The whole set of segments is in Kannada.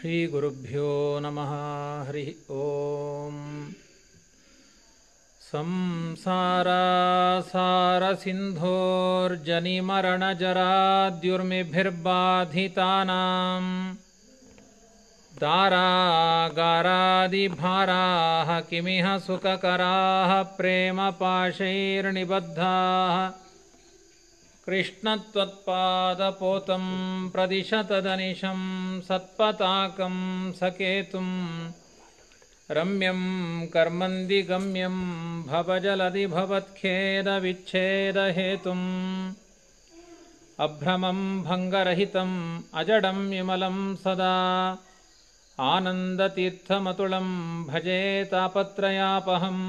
ಶ್ರೀಗುರುಭ್ಯೋ ನಮಃ. ಹರಿ ಓಂ. ಸಂಸಾರಸಾರಸಿಂಧೋರ್ಜನಿಮರಣಜರಾದ್ಯುರ್ಮಿಭಿರ್ಬಾಧಿತಾನಾಂ ದಾರಾಗಾರಾದಿಭಾರಾಃ ಕಿಮಿಹ ಸುಖಕರಾಃ ಪ್ರೇಮಪಾಶೈರ್ನಿಬದ್ಧಾಃ ಕೃಷ್ಣತ್ವತ್ಪಾದಪೋತಂ ಪ್ರದಿಶತದನಿಶಂ ಸತ್ಪತಾಕಂ ಸಕೇತುಂ ರಮ್ಯಂ ಕರ್ಮಂದಿಗಮ್ಯಂ ಭವಜಲಧಿ ಭವತ್ಖೇದವಿಚ್ಛೇದಹೇತುಂ ಅಭ್ರಮಂ ಭಂಗರಹಿತಂ ಅಜಡಂ ವಿಮಲಂ ಸದಾ ಆನಂದತೀರ್ಥಮತುಳಂ ಭಜೆ ತಾಪತ್ರಯಾಪಹಂ.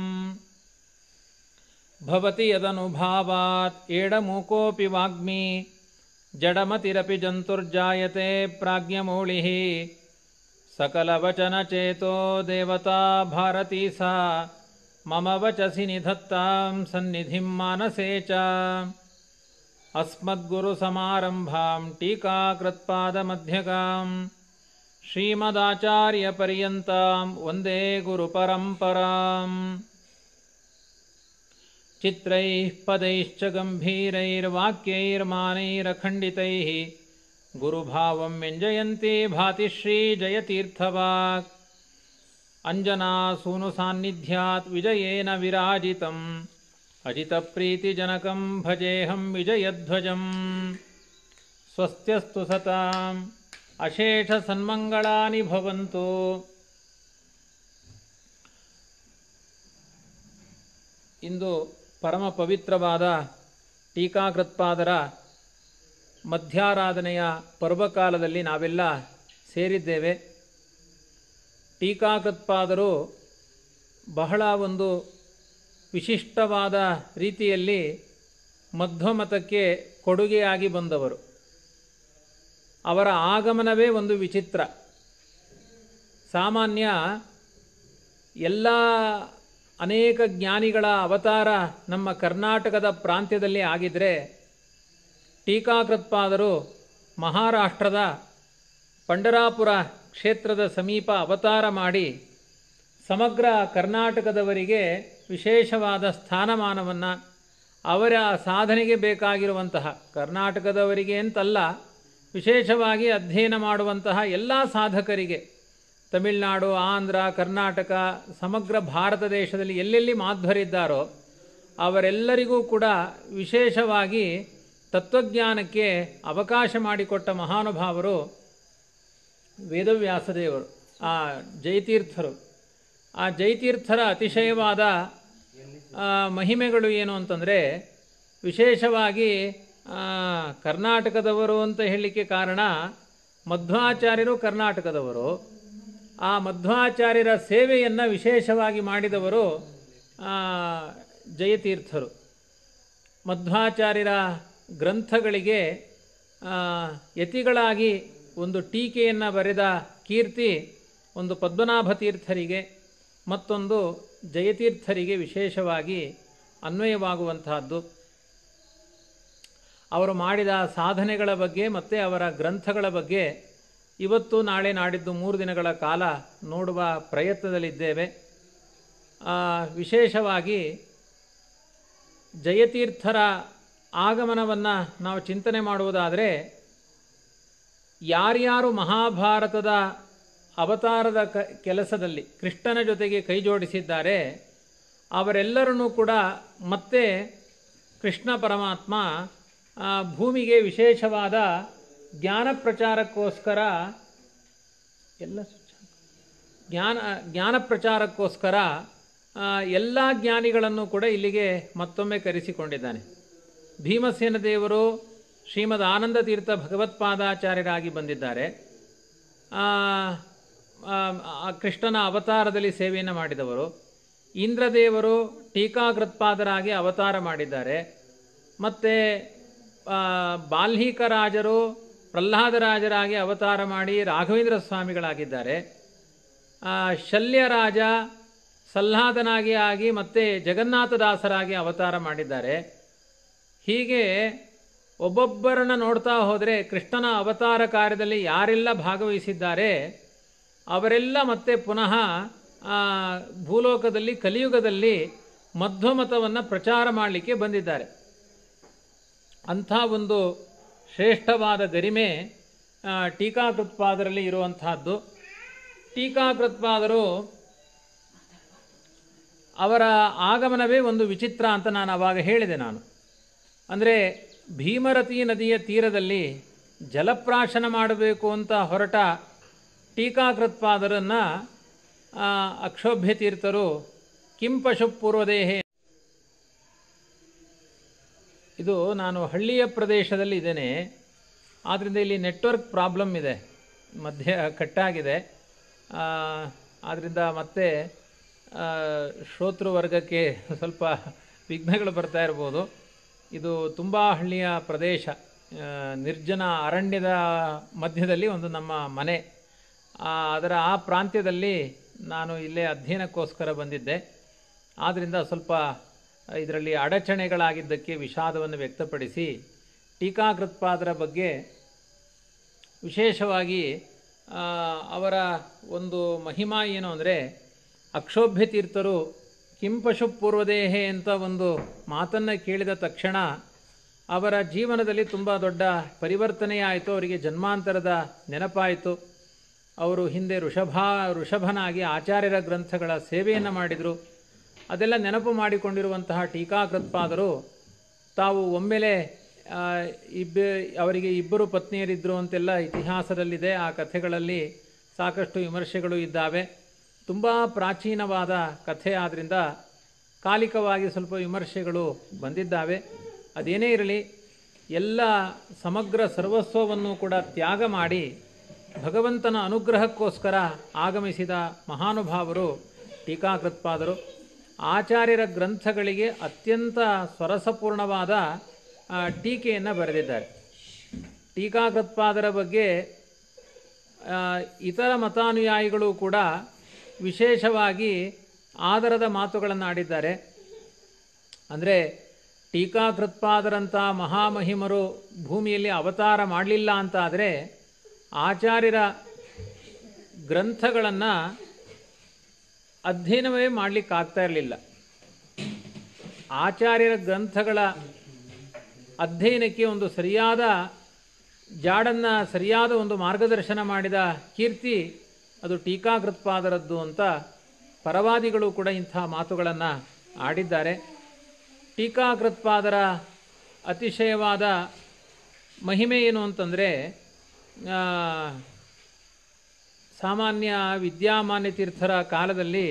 ಭವತಿ ಯದನುಭಾವಾತ್ ಏಡಮೂಕೋಪಿ ವಾಗ್ಮಿ ಜಡಮತಿರಪಿ ಜಂತುರ್ಜಾಯತೆ ಪ್ರಾಜ್ಞಮೌಳಿಃ ಸಕಲವಚನಚೇತೋ ದೇವತಾ ಭಾರತೀ ಸಾ ಮಮ ವಚಸಿ ನಿಧತ್ತಾಂ ಸನ್ನಿಧಿಂ ಮಾನಸೇ ಚ. ಅಸ್ಮದ್ಗುರುಸಮಾರಂಭಾಂ ಟೀಕಾಕೃತ್ಪಾದಮಧ್ಯಗಾಂ ಶ್ರೀಮದಾಚಾರ್ಯಪರ್ಯಂತಾಂ ವಂದೇ ಗುರುಪರಂಪರಾಂ. ಚಿತ್ರೈಃ ಪದೈಶ್ಚ ಗಂಭೀರೈರ್ವಾಕ್ಯೈರ್ಮಾನೈರಖಂಡಿತೈಃ ಗುರುಭಾವಂ ವ್ಯಂಜಯಂತಿ ಭಾತಿ ಶ್ರೀ ಜಯತೀರ್ಥವಾಕ್. ಅಂಜನಾಸೂನು ಸಾನ್ನಿಧ್ಯಾತ್ ವಿಜಯೇನ ವಿರಾಜಿತಂ ಅಜಿತಪ್ರೀತಿಜನಕಂ ಭಜೇಹಂ ವಿಜಯಧ್ವಜಂ. ಸ್ವಸ್ತ್ಯಸ್ತು ಸತಾಂ ಅಶೇಷ ಸನ್ಮಂಗಳಾನಿ ಭವಂತು. ಇಂದು ಪರಮ ಪವಿತ್ರವಾದ ಟೀಕಾಕೃತ್ಪಾದರ ಮಧ್ಯಾರಾಧನೆಯ ಪರ್ವಕಾಲದಲ್ಲಿ ನಾವೆಲ್ಲ ಸೇರಿದ್ದೇವೆ. ಟೀಕಾಕೃತ್ಪಾದರು ಬಹಳ ಒಂದು ವಿಶಿಷ್ಟವಾದ ರೀತಿಯಲ್ಲಿ ಮಧ್ವಮತಕ್ಕೆ ಕೊಡುಗೆಯಾಗಿ ಬಂದವರು. ಅವರ ಆಗಮನವೇ ಒಂದು ವಿಚಿತ್ರ. ಸಾಮಾನ್ಯ ಎಲ್ಲ ಅನೇಕ ಜ್ಞಾನಿಗಳ ಅವತಾರ ನಮ್ಮ ಕರ್ನಾಟಕದ ಪ್ರಾಂತ್ಯದಲ್ಲಿ ಆಗಿದ್ದರೆ, ಟೀಕಾಕೃತ್ಪಾದರು ಮಹಾರಾಷ್ಟ್ರದ ಪಂಢರಾಪುರ ಕ್ಷೇತ್ರದ ಸಮೀಪ ಅವತಾರ ಮಾಡಿ ಸಮಗ್ರ ಕರ್ನಾಟಕದವರಿಗೆ ವಿಶೇಷವಾದ ಸ್ಥಾನಮಾನವನ್ನು, ಅವರ ಸಾಧನೆಗೆ ಬೇಕಾಗಿರುವಂತಹ ಕರ್ನಾಟಕದವರಿಗೆ ಅಂತಲ್ಲ, ವಿಶೇಷವಾಗಿ ಅಧ್ಯಯನ ಮಾಡುವಂತಹ ಎಲ್ಲ ಸಾಧಕರಿಗೆ, ತಮಿಳುನಾಡು, ಆಂಧ್ರ, ಕರ್ನಾಟಕ, ಸಮಗ್ರ ಭಾರತ ದೇಶದಲ್ಲಿ ಎಲ್ಲೆಲ್ಲಿ ಮಾಧ್ವರಿದ್ದಾರೋ ಅವರೆಲ್ಲರಿಗೂ ಕೂಡ ವಿಶೇಷವಾಗಿ ತತ್ವಜ್ಞಾನಕ್ಕೆ ಅವಕಾಶ ಮಾಡಿಕೊಟ್ಟ ಮಹಾನುಭಾವರು ವೇದವ್ಯಾಸದೇವರು, ಆ ಜಯತೀರ್ಥರು. ಆ ಜಯತೀರ್ಥರ ಅತಿಶಯವಾದ ಮಹಿಮೆಗಳು ಏನು ಅಂತಂದರೆ, ವಿಶೇಷವಾಗಿ ಕರ್ನಾಟಕದವರು ಅಂತ ಹೇಳಲಿಕ್ಕೆ ಕಾರಣ, ಮಧ್ವಾಚಾರ್ಯರು ಕರ್ನಾಟಕದವರು. ಆ ಮಧ್ವಾಚಾರ್ಯರ ಸೇವೆಯನ್ನು ವಿಶೇಷವಾಗಿ ಮಾಡಿದವರು ಜಯತೀರ್ಥರು. ಮಧ್ವಾಚಾರ್ಯರ ಗ್ರಂಥಗಳಿಗೆ ಯತಿಗಳಾಗಿ ಒಂದು ಟೀಕೆಯನ್ನು ಬರೆದ ಕೀರ್ತಿ ಒಂದು ಪದ್ಮನಾಭ ತೀರ್ಥರಿಗೆ, ಮತ್ತೊಂದು ಜಯತೀರ್ಥರಿಗೆ ವಿಶೇಷವಾಗಿ ಅನ್ವಯವಾಗುವಂತಹದ್ದು. ಅವರು ಮಾಡಿದ ಸಾಧನೆಗಳ ಬಗ್ಗೆ ಮತ್ತು ಅವರ ಗ್ರಂಥಗಳ ಬಗ್ಗೆ ಇವತ್ತು ನಾಳೆ ನಾಡಿದ್ದು 3 ದಿನಗಳ ಕಾಲ ನೋಡುವ ಪ್ರಯತ್ನದಲ್ಲಿದ್ದೇವೆ. ವಿಶೇಷವಾಗಿ ಜಯತೀರ್ಥರ ಆಗಮನವನ್ನು ನಾವು ಚಿಂತನೆ ಮಾಡುವುದಾದರೆ, ಯಾರ್ಯಾರು ಮಹಾಭಾರತದ ಅವತಾರದ ಕೆಲಸದಲ್ಲಿ ಕೃಷ್ಣನ ಜೊತೆಗೆ ಕೈ ಜೋಡಿಸಿದ್ದಾರೆ ಅವರೆಲ್ಲರನ್ನೂ ಕೂಡ ಮತ್ತೆ ಕೃಷ್ಣ ಪರಮಾತ್ಮ ಭೂಮಿಗೆ ವಿಶೇಷವಾದ ಜ್ಞಾನ ಪ್ರಚಾರಕ್ಕೋಸ್ಕರ ಜ್ಞಾನ ಪ್ರಚಾರಕ್ಕೋಸ್ಕರ ಎಲ್ಲ ಜ್ಞಾನಿಗಳನ್ನು ಕೂಡ ಇಲ್ಲಿಗೆ ಮತ್ತೊಮ್ಮೆ ಕರೆಸಿಕೊಂಡಿದ್ದಾನೆ. ಭೀಮಸೇನ ದೇವರು ಶ್ರೀಮದ್ ಆನಂದ ತೀರ್ಥ ಭಗವತ್ಪಾದಾಚಾರ್ಯರಾಗಿ ಬಂದಿದ್ದಾರೆ. ಕೃಷ್ಣನ ಅವತಾರದಲ್ಲಿ ಸೇವೆಯನ್ನು ಮಾಡಿದವರು. ಇಂದ್ರದೇವರು ಟೀಕಾಕೃತ್ಪಾದರಾಗಿ ಅವತಾರ ಮಾಡಿದ್ದಾರೆ. ಮತ್ತು ಬಾಲ್ಮೀಕರಾಜರು ಪ್ರಹ್ಲಾದರಾಜರಾಗಿ ಅವತಾರ ಮಾಡಿ ರಾಘವೇಂದ್ರ ಸ್ವಾಮಿಗಳಾಗಿದ್ದಾರೆ. ಶಲ್ಯರಾಜ ಸಲ್ಲಾದನಾಗಿ ಆಗಿ ಮತ್ತೆ ಜಗನ್ನಾಥದಾಸರಾಗಿ ಅವತಾರ ಮಾಡಿದ್ದಾರೆ. ಹೀಗೆ ಒಬ್ಬೊಬ್ಬರನ್ನು ನೋಡ್ತಾ ಹೋದರೆ ಕೃಷ್ಣನ ಅವತಾರ ಕಾರ್ಯದಲ್ಲಿ ಯಾರೆಲ್ಲ ಭಾಗವಹಿಸಿದ್ದಾರೆ ಅವರೆಲ್ಲ ಮತ್ತೆ ಪುನಃ ಭೂಲೋಕದಲ್ಲಿ ಕಲಿಯುಗದಲ್ಲಿ ಮಧ್ವಮತವನ್ನು ಪ್ರಚಾರ ಮಾಡಲಿಕ್ಕೆ ಬಂದಿದ್ದಾರೆ. ಅಂಥ ಒಂದು ಶ್ರೇಷ್ಠವಾದ ಗರಿಮೆ ಟೀಕಾಕೃತ್ಪಾದರಲ್ಲಿ ಇರುವಂತಹದ್ದು. ಟೀಕಾಕೃತ್ಪಾದರು ಅವರ ಆಗಮನವೇ ಒಂದು ವಿಚಿತ್ರ ಅಂತ ನಾನು ಆವಾಗ ಹೇಳಿದೆ. ಅಂದರೆ ಭೀಮರತಿ ನದಿಯ ತೀರದಲ್ಲಿ ಜಲಪ್ರಾಶನ ಮಾಡಬೇಕು ಅಂತ ಹೊರಟ ಟೀಕಾಕೃತ್ಪಾದರನ್ನು ಅಕ್ಷೋಭ್ಯ ತೀರ್ಥರು ಕಿಂ ಪಶು ಪೂರ್ವದೇಹೆ. ಇದು ನಾನು ಹಳ್ಳಿಯ ಪ್ರದೇಶದಲ್ಲಿ ಇದ್ದೇನೆ, ಆದ್ದರಿಂದ ಇಲ್ಲಿ ನೆಟ್ವರ್ಕ್ ಪ್ರಾಬ್ಲಮ್ ಇದೆ, ಮಧ್ಯೆ ಕಟ್ಟಾಗಿದೆ. ಆದ್ದರಿಂದ ಮತ್ತೆ ಶ್ರೋತೃವರ್ಗಕ್ಕೆ ಸ್ವಲ್ಪ ವಿಘ್ನಗಳು ಬರ್ತಾ ಇರ್ಬೋದು. ಇದು ತುಂಬ ಹಳ್ಳಿಯ ಪ್ರದೇಶ, ನಿರ್ಜನ ಅರಣ್ಯದ ಮಧ್ಯದಲ್ಲಿ ಒಂದು ನಮ್ಮ ಮನೆ. ಅದರ ಆ ಪ್ರಾಂತ್ಯದಲ್ಲಿ ನಾನು ಇಲ್ಲೇ ಅಧ್ಯಯನಕ್ಕೋಸ್ಕರ ಬಂದಿದ್ದೆ. ಆದ್ದರಿಂದ ಸ್ವಲ್ಪ ಇದರಲ್ಲಿ ಅಡಚಣೆಗಳಾಗಿದ್ದಕ್ಕೆ ವಿಷಾದವನ್ನು ವ್ಯಕ್ತಪಡಿಸಿ ಟೀಕಾಕೃತ್ಪಾದರ ಬಗ್ಗೆ ವಿಶೇಷವಾಗಿ ಅವರ ಒಂದು ಮಹಿಮಾ ಏನು ಅಂದರೆ, ಅಕ್ಷೋಭ್ಯ ತೀರ್ಥರು ಕಿಂ ಪಶು ಪೂರ್ವದೇಹೆ ಅಂತ ಒಂದು ಮಾತನ್ನು ಕೇಳಿದ ತಕ್ಷಣ ಅವರ ಜೀವನದಲ್ಲಿ ತುಂಬ ದೊಡ್ಡ ಪರಿವರ್ತನೆಯಾಯಿತು. ಅವರಿಗೆ ಜನ್ಮಾಂತರದ ನೆನಪಾಯಿತು. ಅವರು ಹಿಂದೆ ಋಷಭನಾಗಿ ಆಚಾರ್ಯರ ಗ್ರಂಥಗಳ ಸೇವೆಯನ್ನು ಮಾಡಿದರು. ಅದೆಲ್ಲ ನೆನಪು ಮಾಡಿಕೊಂಡಿರುವಂತಹ ಟೀಕಾಕೃತ್ಪಾದರು ತಾವು ಒಮ್ಮೆಲೆ ಅವರಿಗೆ ಇಬ್ಬರು ಪತ್ನಿಯರಿದ್ದರು ಅಂತೆಲ್ಲ ಇತಿಹಾಸದಲ್ಲಿದೆ. ಆ ಕಥೆಗಳಲ್ಲಿ ಸಾಕಷ್ಟು ವಿಮರ್ಶೆಗಳು ಇದ್ದಾವೆ. ತುಂಬ ಪ್ರಾಚೀನವಾದ ಕಥೆ ಆದ್ದರಿಂದ ಕಾಲಿಕವಾಗಿ ಸ್ವಲ್ಪ ವಿಮರ್ಶೆಗಳು ಬಂದಿದ್ದಾವೆ. ಅದೇನೇ ಇರಲಿ, ಎಲ್ಲ ಸಮಗ್ರ ಸರ್ವಸ್ವವನ್ನು ಕೂಡ ತ್ಯಾಗ ಮಾಡಿ ಭಗವಂತನ ಅನುಗ್ರಹಕ್ಕೋಸ್ಕರ ಆಗಮಿಸಿದ ಮಹಾನುಭಾವರು ಟೀಕಾಕೃತ್ಪಾದರು. ಆಚಾರ್ಯರ ಗ್ರಂಥಗಳಿಗೆ ಅತ್ಯಂತ ಸ್ವರಸಪೂರ್ಣವಾದ ಟೀಕೆಯನ್ನು ಬರೆದಿದ್ದಾರೆ. ಟೀಕಾಕೃತ್ಪಾದರ ಬಗ್ಗೆ ಇತರ ಮತಾನುಯಾಯಿಗಳು ಕೂಡ ವಿಶೇಷವಾಗಿ ಆದರದ ಮಾತುಗಳನ್ನು ಆಡಿದ್ದಾರೆ. ಅಂದರೆ ಟೀಕಾಕೃತ್ಪಾದರಂಥ ಮಹಾಮಹಿಮರು ಭೂಮಿಯಲ್ಲಿ ಅವತಾರ ಮಾಡಲಿಲ್ಲ ಅಂತ ಆದರೆ ಆಚಾರ್ಯರ ಗ್ರಂಥಗಳನ್ನು ಅಧ್ಯಯನವೇ ಮಾಡಲಿಕ್ಕಾಗ್ತಾ ಇರಲಿಲ್ಲ. ಆಚಾರ್ಯರ ಗ್ರಂಥಗಳ ಅಧ್ಯಯನಕ್ಕೆ ಒಂದು ಸರಿಯಾದ ಜಾಡನ್ನು, ಸರಿಯಾದ ಒಂದು ಮಾರ್ಗದರ್ಶನ ಮಾಡಿದ ಕೀರ್ತಿ ಅದು ಟೀಕಾಕೃತ್ಪಾದರದ್ದು ಅಂತ ಪರವಾದಿಗಳು ಕೂಡ ಇಂಥ ಮಾತುಗಳನ್ನು ಆಡಿದ್ದಾರೆ. ಟೀಕಾಕೃತ್ಪಾದರ ಅತಿಶಯವಾದ ಮಹಿಮೆ ಏನು ಅಂತಂದರೆ, ಸಾಮಾನ್ಯ ವಿದ್ಯಾಮಾನ್ಯ ತೀರ್ಥರ ಕಾಲದಲ್ಲಿ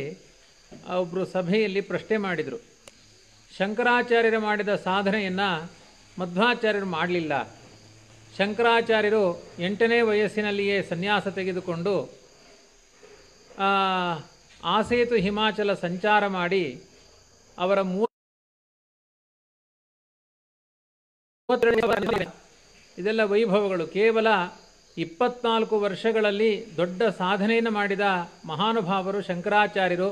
ಒಬ್ಬರು ಸಭೆಯಲ್ಲಿ ಪ್ರಶ್ನೆ ಮಾಡಿದರು. ಶಂಕರಾಚಾರ್ಯರು ಮಾಡಿದ ಸಾಧನೆಯನ್ನು ಮಧ್ವಾಚಾರ್ಯರು ಮಾಡಲಿಲ್ಲ. ಶಂಕರಾಚಾರ್ಯರು 8ನೇ ವಯಸ್ಸಿನಲ್ಲಿಯೇ ಸನ್ಯಾಸ ತೆಗೆದುಕೊಂಡು ಆಸೇತು ಹಿಮಾಚಲ ಸಂಚಾರ ಮಾಡಿ ಅವರ ಇದೆಲ್ಲ ವೈಭವಗಳು. ಕೇವಲ 24 ವರ್ಷಗಳಲ್ಲಿ ದೊಡ್ಡ ಸಾಧನೆಯನ್ನು ಮಾಡಿದ ಮಹಾನುಭಾವರು ಶಂಕರಾಚಾರ್ಯರು.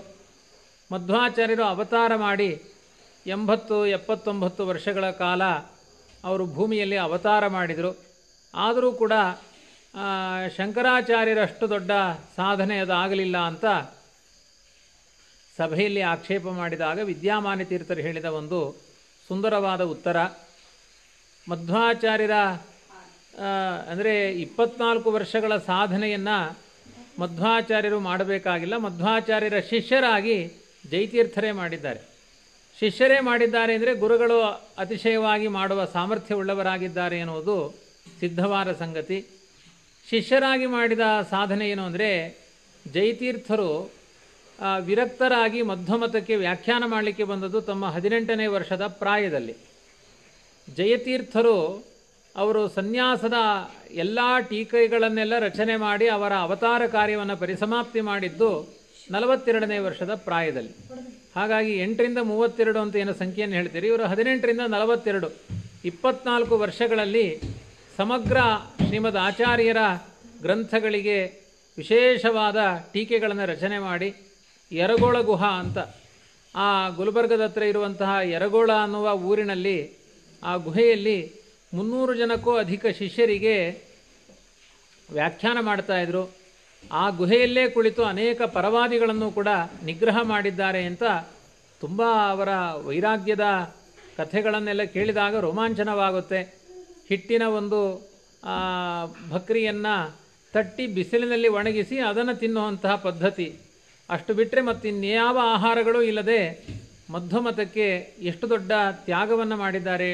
ಮಧ್ವಾಚಾರ್ಯರು ಅವತಾರ ಮಾಡಿ 80-79 ವರ್ಷಗಳ ಕಾಲ ಅವರು ಭೂಮಿಯಲ್ಲಿ ಅವತಾರ ಮಾಡಿದರು. ಆದರೂ ಕೂಡ ಶಂಕರಾಚಾರ್ಯರಷ್ಟು ದೊಡ್ಡ ಸಾಧನೆ ಅದಾಗಲಿಲ್ಲ ಅಂತ ಸಭೆಯಲ್ಲಿ ಆಕ್ಷೇಪ ಮಾಡಿದಾಗ ವಿದ್ಯಾಮಾನ್ಯ ತೀರ್ಥರು ಹೇಳಿದ ಒಂದು ಸುಂದರವಾದ ಉತ್ತರ. ಮಧ್ವಾಚಾರ್ಯರ ಅಂದರೆ 24 ವರ್ಷಗಳ ಸಾಧನೆಯನ್ನು ಮಧ್ವಾಚಾರ್ಯರು ಮಾಡಬೇಕಾಗಿಲ್ಲ. ಮಧ್ವಾಚಾರ್ಯರ ಶಿಷ್ಯರಾಗಿ ಜೈತೀರ್ಥರೇ ಮಾಡಿದ್ದಾರೆ. ಶಿಷ್ಯರೇ ಮಾಡಿದ್ದಾರೆ ಅಂದರೆ ಗುರುಗಳು ಅತಿಶಯವಾಗಿ ಮಾಡುವ ಸಾಮರ್ಥ್ಯವುಳ್ಳವರಾಗಿದ್ದಾರೆ ಎನ್ನುವುದು ಸಿದ್ಧವಾದ ಸಂಗತಿ. ಶಿಷ್ಯರಾಗಿ ಮಾಡಿದ ಸಾಧನೆ ಏನು ಅಂದರೆ, ಜೈತೀರ್ಥರು ವಿರಕ್ತರಾಗಿ ಮಧ್ವಮತಕ್ಕೆ ವ್ಯಾಖ್ಯಾನ ಮಾಡಲಿಕ್ಕೆ ಬಂದದ್ದು ತಮ್ಮ 18ನೇ ವರ್ಷದ ಪ್ರಾಯದಲ್ಲಿ. ಜಯತೀರ್ಥರು ಅವರು ಸನ್ಯಾಸದ ಎಲ್ಲ ಟೀಕೆಗಳನ್ನೆಲ್ಲ ರಚನೆ ಮಾಡಿ ಅವರ ಅವತಾರ ಕಾರ್ಯವನ್ನು ಪರಿಸಮಾಪ್ತಿ ಮಾಡಿದ್ದು 42ನೇ ವರ್ಷದ ಪ್ರಾಯದಲ್ಲಿ. ಹಾಗಾಗಿ 8ರಿಂದ 32 ಅಂತ ಏನೋ ಸಂಖ್ಯೆಯನ್ನು ಹೇಳ್ತೀರಿ, ಇವರು 18ರಿಂದ 42, 24 ವರ್ಷಗಳಲ್ಲಿ ಸಮಗ್ರ ಶ್ರೀಮದ್ ಆಚಾರ್ಯರ ಗ್ರಂಥಗಳಿಗೆ ವಿಶೇಷವಾದ ಟೀಕೆಗಳನ್ನು ರಚನೆ ಮಾಡಿ ಯರಗೋಳ ಗುಹಾ ಅಂತ ಆ ಗುಲ್ಬರ್ಗದ ಹತ್ರ ಇರುವಂತಹ ಯರಗೋಳ ಅನ್ನುವ ಊರಿನಲ್ಲಿ ಆ ಗುಹೆಯಲ್ಲಿ 300 ಜನಕ್ಕೂ ಅಧಿಕ ಶಿಷ್ಯರಿಗೆ ವ್ಯಾಖ್ಯಾನ ಮಾಡ್ತಾಯಿದ್ರು. ಆ ಗುಹೆಯಲ್ಲೇ ಕುಳಿತು ಅನೇಕ ಪರವಾದಿಗಳನ್ನು ಕೂಡ ನಿಗ್ರಹ ಮಾಡಿದ್ದಾರೆ ಅಂತ ತುಂಬ ಅವರ ವೈರಾಗ್ಯದ ಕಥೆಗಳನ್ನೆಲ್ಲ ಕೇಳಿದಾಗ ರೋಮಾಂಚನವಾಗುತ್ತೆ. ಹಿಟ್ಟಿನ ಒಂದು ಭಕ್ರಿಯನ್ನು ತಟ್ಟಿ ಬಿಸಿಲಿನಲ್ಲಿ ಒಣಗಿಸಿ ಅದನ್ನು ತಿನ್ನುವಂತಹ ಪದ್ಧತಿ. ಅಷ್ಟು ಬಿಟ್ಟರೆ ಮತ್ತಿನ್ಯಾವ ಆಹಾರಗಳೂ ಇಲ್ಲದೆ ಮಧ್ವಮತಕ್ಕೆ ಎಷ್ಟು ದೊಡ್ಡ ತ್ಯಾಗವನ್ನು ಮಾಡಿದ್ದಾರೆ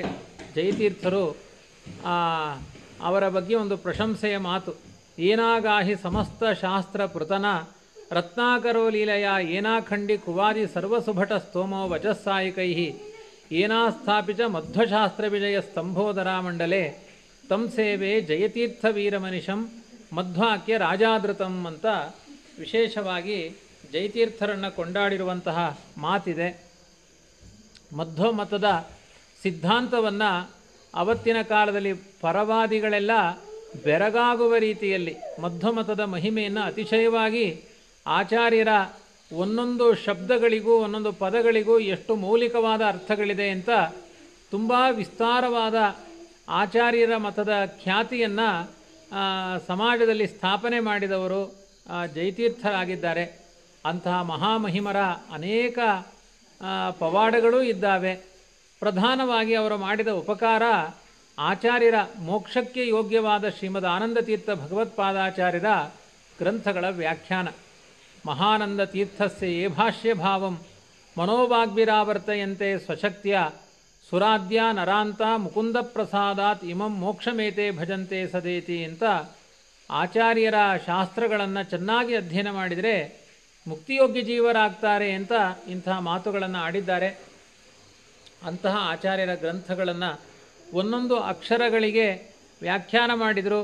ಜಯತೀರ್ಥರು. ಅವರ ಬಗ್ಗೆ ಒಂದು ಪ್ರಶಂಸೆಯ ಮಾತು. ಏನಾಗಾಹಿ ಸಮಸ್ತ ಶಾಸ್ತ್ರ ಪೃತನ ರತ್ನಾಕರೋ ಲೀಲೆಯ ಏನಾಖಂಡಿ ಕುವಾದಿ ಸರ್ವಸುಭಟ ಸ್ತೋಮೋ ವಚಸ್ಸಾಯಿಕೈ ಏನಾಸ್ಥಾಪಿತ ಮಧ್ವಶಾಸ್ತ್ರ ವಿಜಯ ಸ್ತಂಭೋದರಾ ಮಂಡಲೆ ತಂ ಸೇವೆ ಜಯತೀರ್ಥ ವೀರಮನಿಷಂ ಮಧ್ವಾಕ್ಯ ರಾಜಾದೃತಂ ಅಂತ ವಿಶೇಷವಾಗಿ ಜಯತೀರ್ಥರನ್ನು ಕೊಂಡಾಡಿರುವಂತಹ ಮಾತಿದೆ. ಮಧ್ವಮತದ ಸಿದ್ಧಾಂತವನ್ನು ಅವತ್ತಿನ ಕಾಲದಲ್ಲಿ ಪರವಾದಿಗಳೆಲ್ಲ ಬೆರಗಾಗುವ ರೀತಿಯಲ್ಲಿ ಮಧ್ವಮತದ ಮಹಿಮೆಯನ್ನು ಅತಿಶಯವಾಗಿ ಆಚಾರ್ಯರ ಒಂದೊಂದು ಶಬ್ದಗಳಿಗೂ ಒಂದೊಂದು ಪದಗಳಿಗೂ ಎಷ್ಟು ಮೌಲಿಕವಾದ ಅರ್ಥಗಳಿದೆ ಅಂತ ತುಂಬ ವಿಸ್ತಾರವಾದ ಆಚಾರ್ಯರ ಮತದ ಖ್ಯಾತಿಯನ್ನು ಸಮಾಜದಲ್ಲಿ ಸ್ಥಾಪನೆ ಮಾಡಿದವರು ಜಯತೀರ್ಥರಾಗಿದ್ದಾರೆ. ಅಂತಹ ಮಹಾಮಹಿಮರ ಅನೇಕ ಪವಾಡಗಳೂ ಇದ್ದಾವೆ. ಪ್ರಧಾನವಾಗಿ ಅವರು ಮಾಡಿದ ಉಪಕಾರ ಆಚಾರ್ಯರ ಮೋಕ್ಷಕ್ಕೆ ಯೋಗ್ಯವಾದ ಶ್ರೀಮದ್ ಆನಂದತೀರ್ಥ ಭಗವತ್ಪಾದಾಚಾರ್ಯರ ಗ್ರಂಥಗಳ ವ್ಯಾಖ್ಯಾನ. ಮಹಾನಂದ ತೀರ್ಥಸ್ಯ ಯೇ ಭಾಷ್ಯ ಭಾವಂ ಮನೋವಾಗ್ಭಿರಾವರ್ತಯಂತೆ ಸ್ವಶಕ್ತಿಯ ಸುರಾದ್ಯ ನರಾಂತ ಮುಕುಂದ ಪ್ರಸಾದಾತ್ ಇಮಂ ಮೋಕ್ಷಮೇತೆ ಭಜಂತೆ ಸದೇತಿ ಅಂತ ಆಚಾರ್ಯರ ಶಾಸ್ತ್ರಗಳನ್ನು ಚೆನ್ನಾಗಿ ಅಧ್ಯಯನ ಮಾಡಿದರೆ ಮುಕ್ತಿಯೋಗ್ಯ ಜೀವರಾಗ್ತಾರೆ ಅಂತ ಇಂಥ ಮಾತುಗಳನ್ನು ಆಡಿದ್ದಾರೆ. ಅಂತಹ ಆಚಾರ್ಯರ ಗ್ರಂಥಗಳನ್ನು ಒಂದೊಂದು ಅಕ್ಷರಗಳಿಗೆ ವ್ಯಾಖ್ಯಾನ ಮಾಡಿದರು.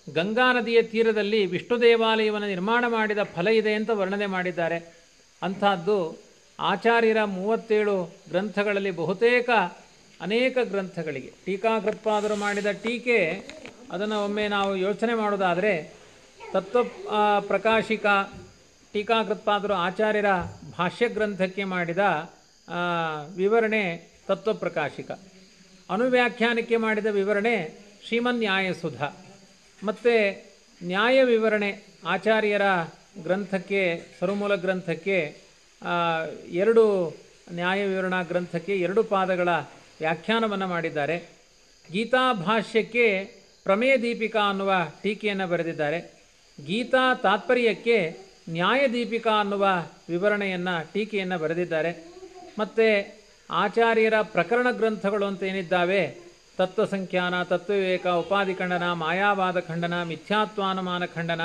ಗಂಗಾ ನದಿಯ ತೀರದಲ್ಲಿ ವಿಷ್ಣು ದೇವಾಲಯವನ್ನು ನಿರ್ಮಾಣ ಮಾಡಿದ ಫಲ ಇದೆ ಅಂತ ವರ್ಣನೆ ಮಾಡಿದ್ದಾರೆ. ಅಂಥದ್ದು ಆಚಾರ್ಯರ 37 ಗ್ರಂಥಗಳಲ್ಲಿ ಬಹುತೇಕ ಅನೇಕ ಗ್ರಂಥಗಳಿಗೆ ಟೀಕಾಕೃತ್ಪಾದರು ಮಾಡಿದ ಟೀಕೆ ಅದನ್ನು ಒಮ್ಮೆ ನಾವು ಯೋಚನೆ ಮಾಡೋದಾದರೆ ತತ್ವ ಪ್ರಕಾಶಿಕ ಟೀಕಾಕೃತ್ಪಾದರು ಆಚಾರ್ಯರ ಭಾಷ್ಯ ಗ್ರಂಥಕ್ಕೆ ಮಾಡಿದ ವಿವರಣೆ ತತ್ವಪ್ರಕಾಶಿಕ, ಅನುವ್ಯಾಖ್ಯಾನಕ್ಕೆ ಮಾಡಿದ ವಿವರಣೆ ಶ್ರೀಮನ್ಯಾಯಸುಧ, ಮತ್ತು ನ್ಯಾಯ ವಿವರಣೆ ಆಚಾರ್ಯರ ಗ್ರಂಥಕ್ಕೆ ಸರುಮೂಲ ಗ್ರಂಥಕ್ಕೆ 2 ನ್ಯಾಯ ವಿವರಣಾ ಗ್ರಂಥಕ್ಕೆ 2 ಪಾದಗಳ ವ್ಯಾಖ್ಯಾನವನ್ನು ಮಾಡಿದ್ದಾರೆ. ಗೀತಾ ಭಾಷ್ಯಕ್ಕೆ ಪ್ರಮೇಯ ದೀಪಿಕಾ ಅನ್ನುವ ಟೀಕೆಯನ್ನು ಬರೆದಿದ್ದಾರೆ. ಗೀತಾ ತಾತ್ಪರ್ಯಕ್ಕೆ ನ್ಯಾಯ ದೀಪಿಕಾ ಅನ್ನುವ ವಿವರಣೆಯನ್ನು ಟೀಕೆಯನ್ನು ಬರೆದಿದ್ದಾರೆ. ಮತ್ತು ಆಚಾರ್ಯರ ಪ್ರಕರಣ ಗ್ರಂಥಗಳು ಅಂತ ಏನಿದ್ದಾವೆ, ತತ್ವಸಂಖ್ಯಾನ, ತತ್ವವಿವೇಕ, ಉಪಾಧಿಖಂಡನ, ಮಾಯಾವಾದ ಖಂಡನ, ಮಿಥ್ಯಾತ್ವಾನುಮಾನ ಖಂಡನ,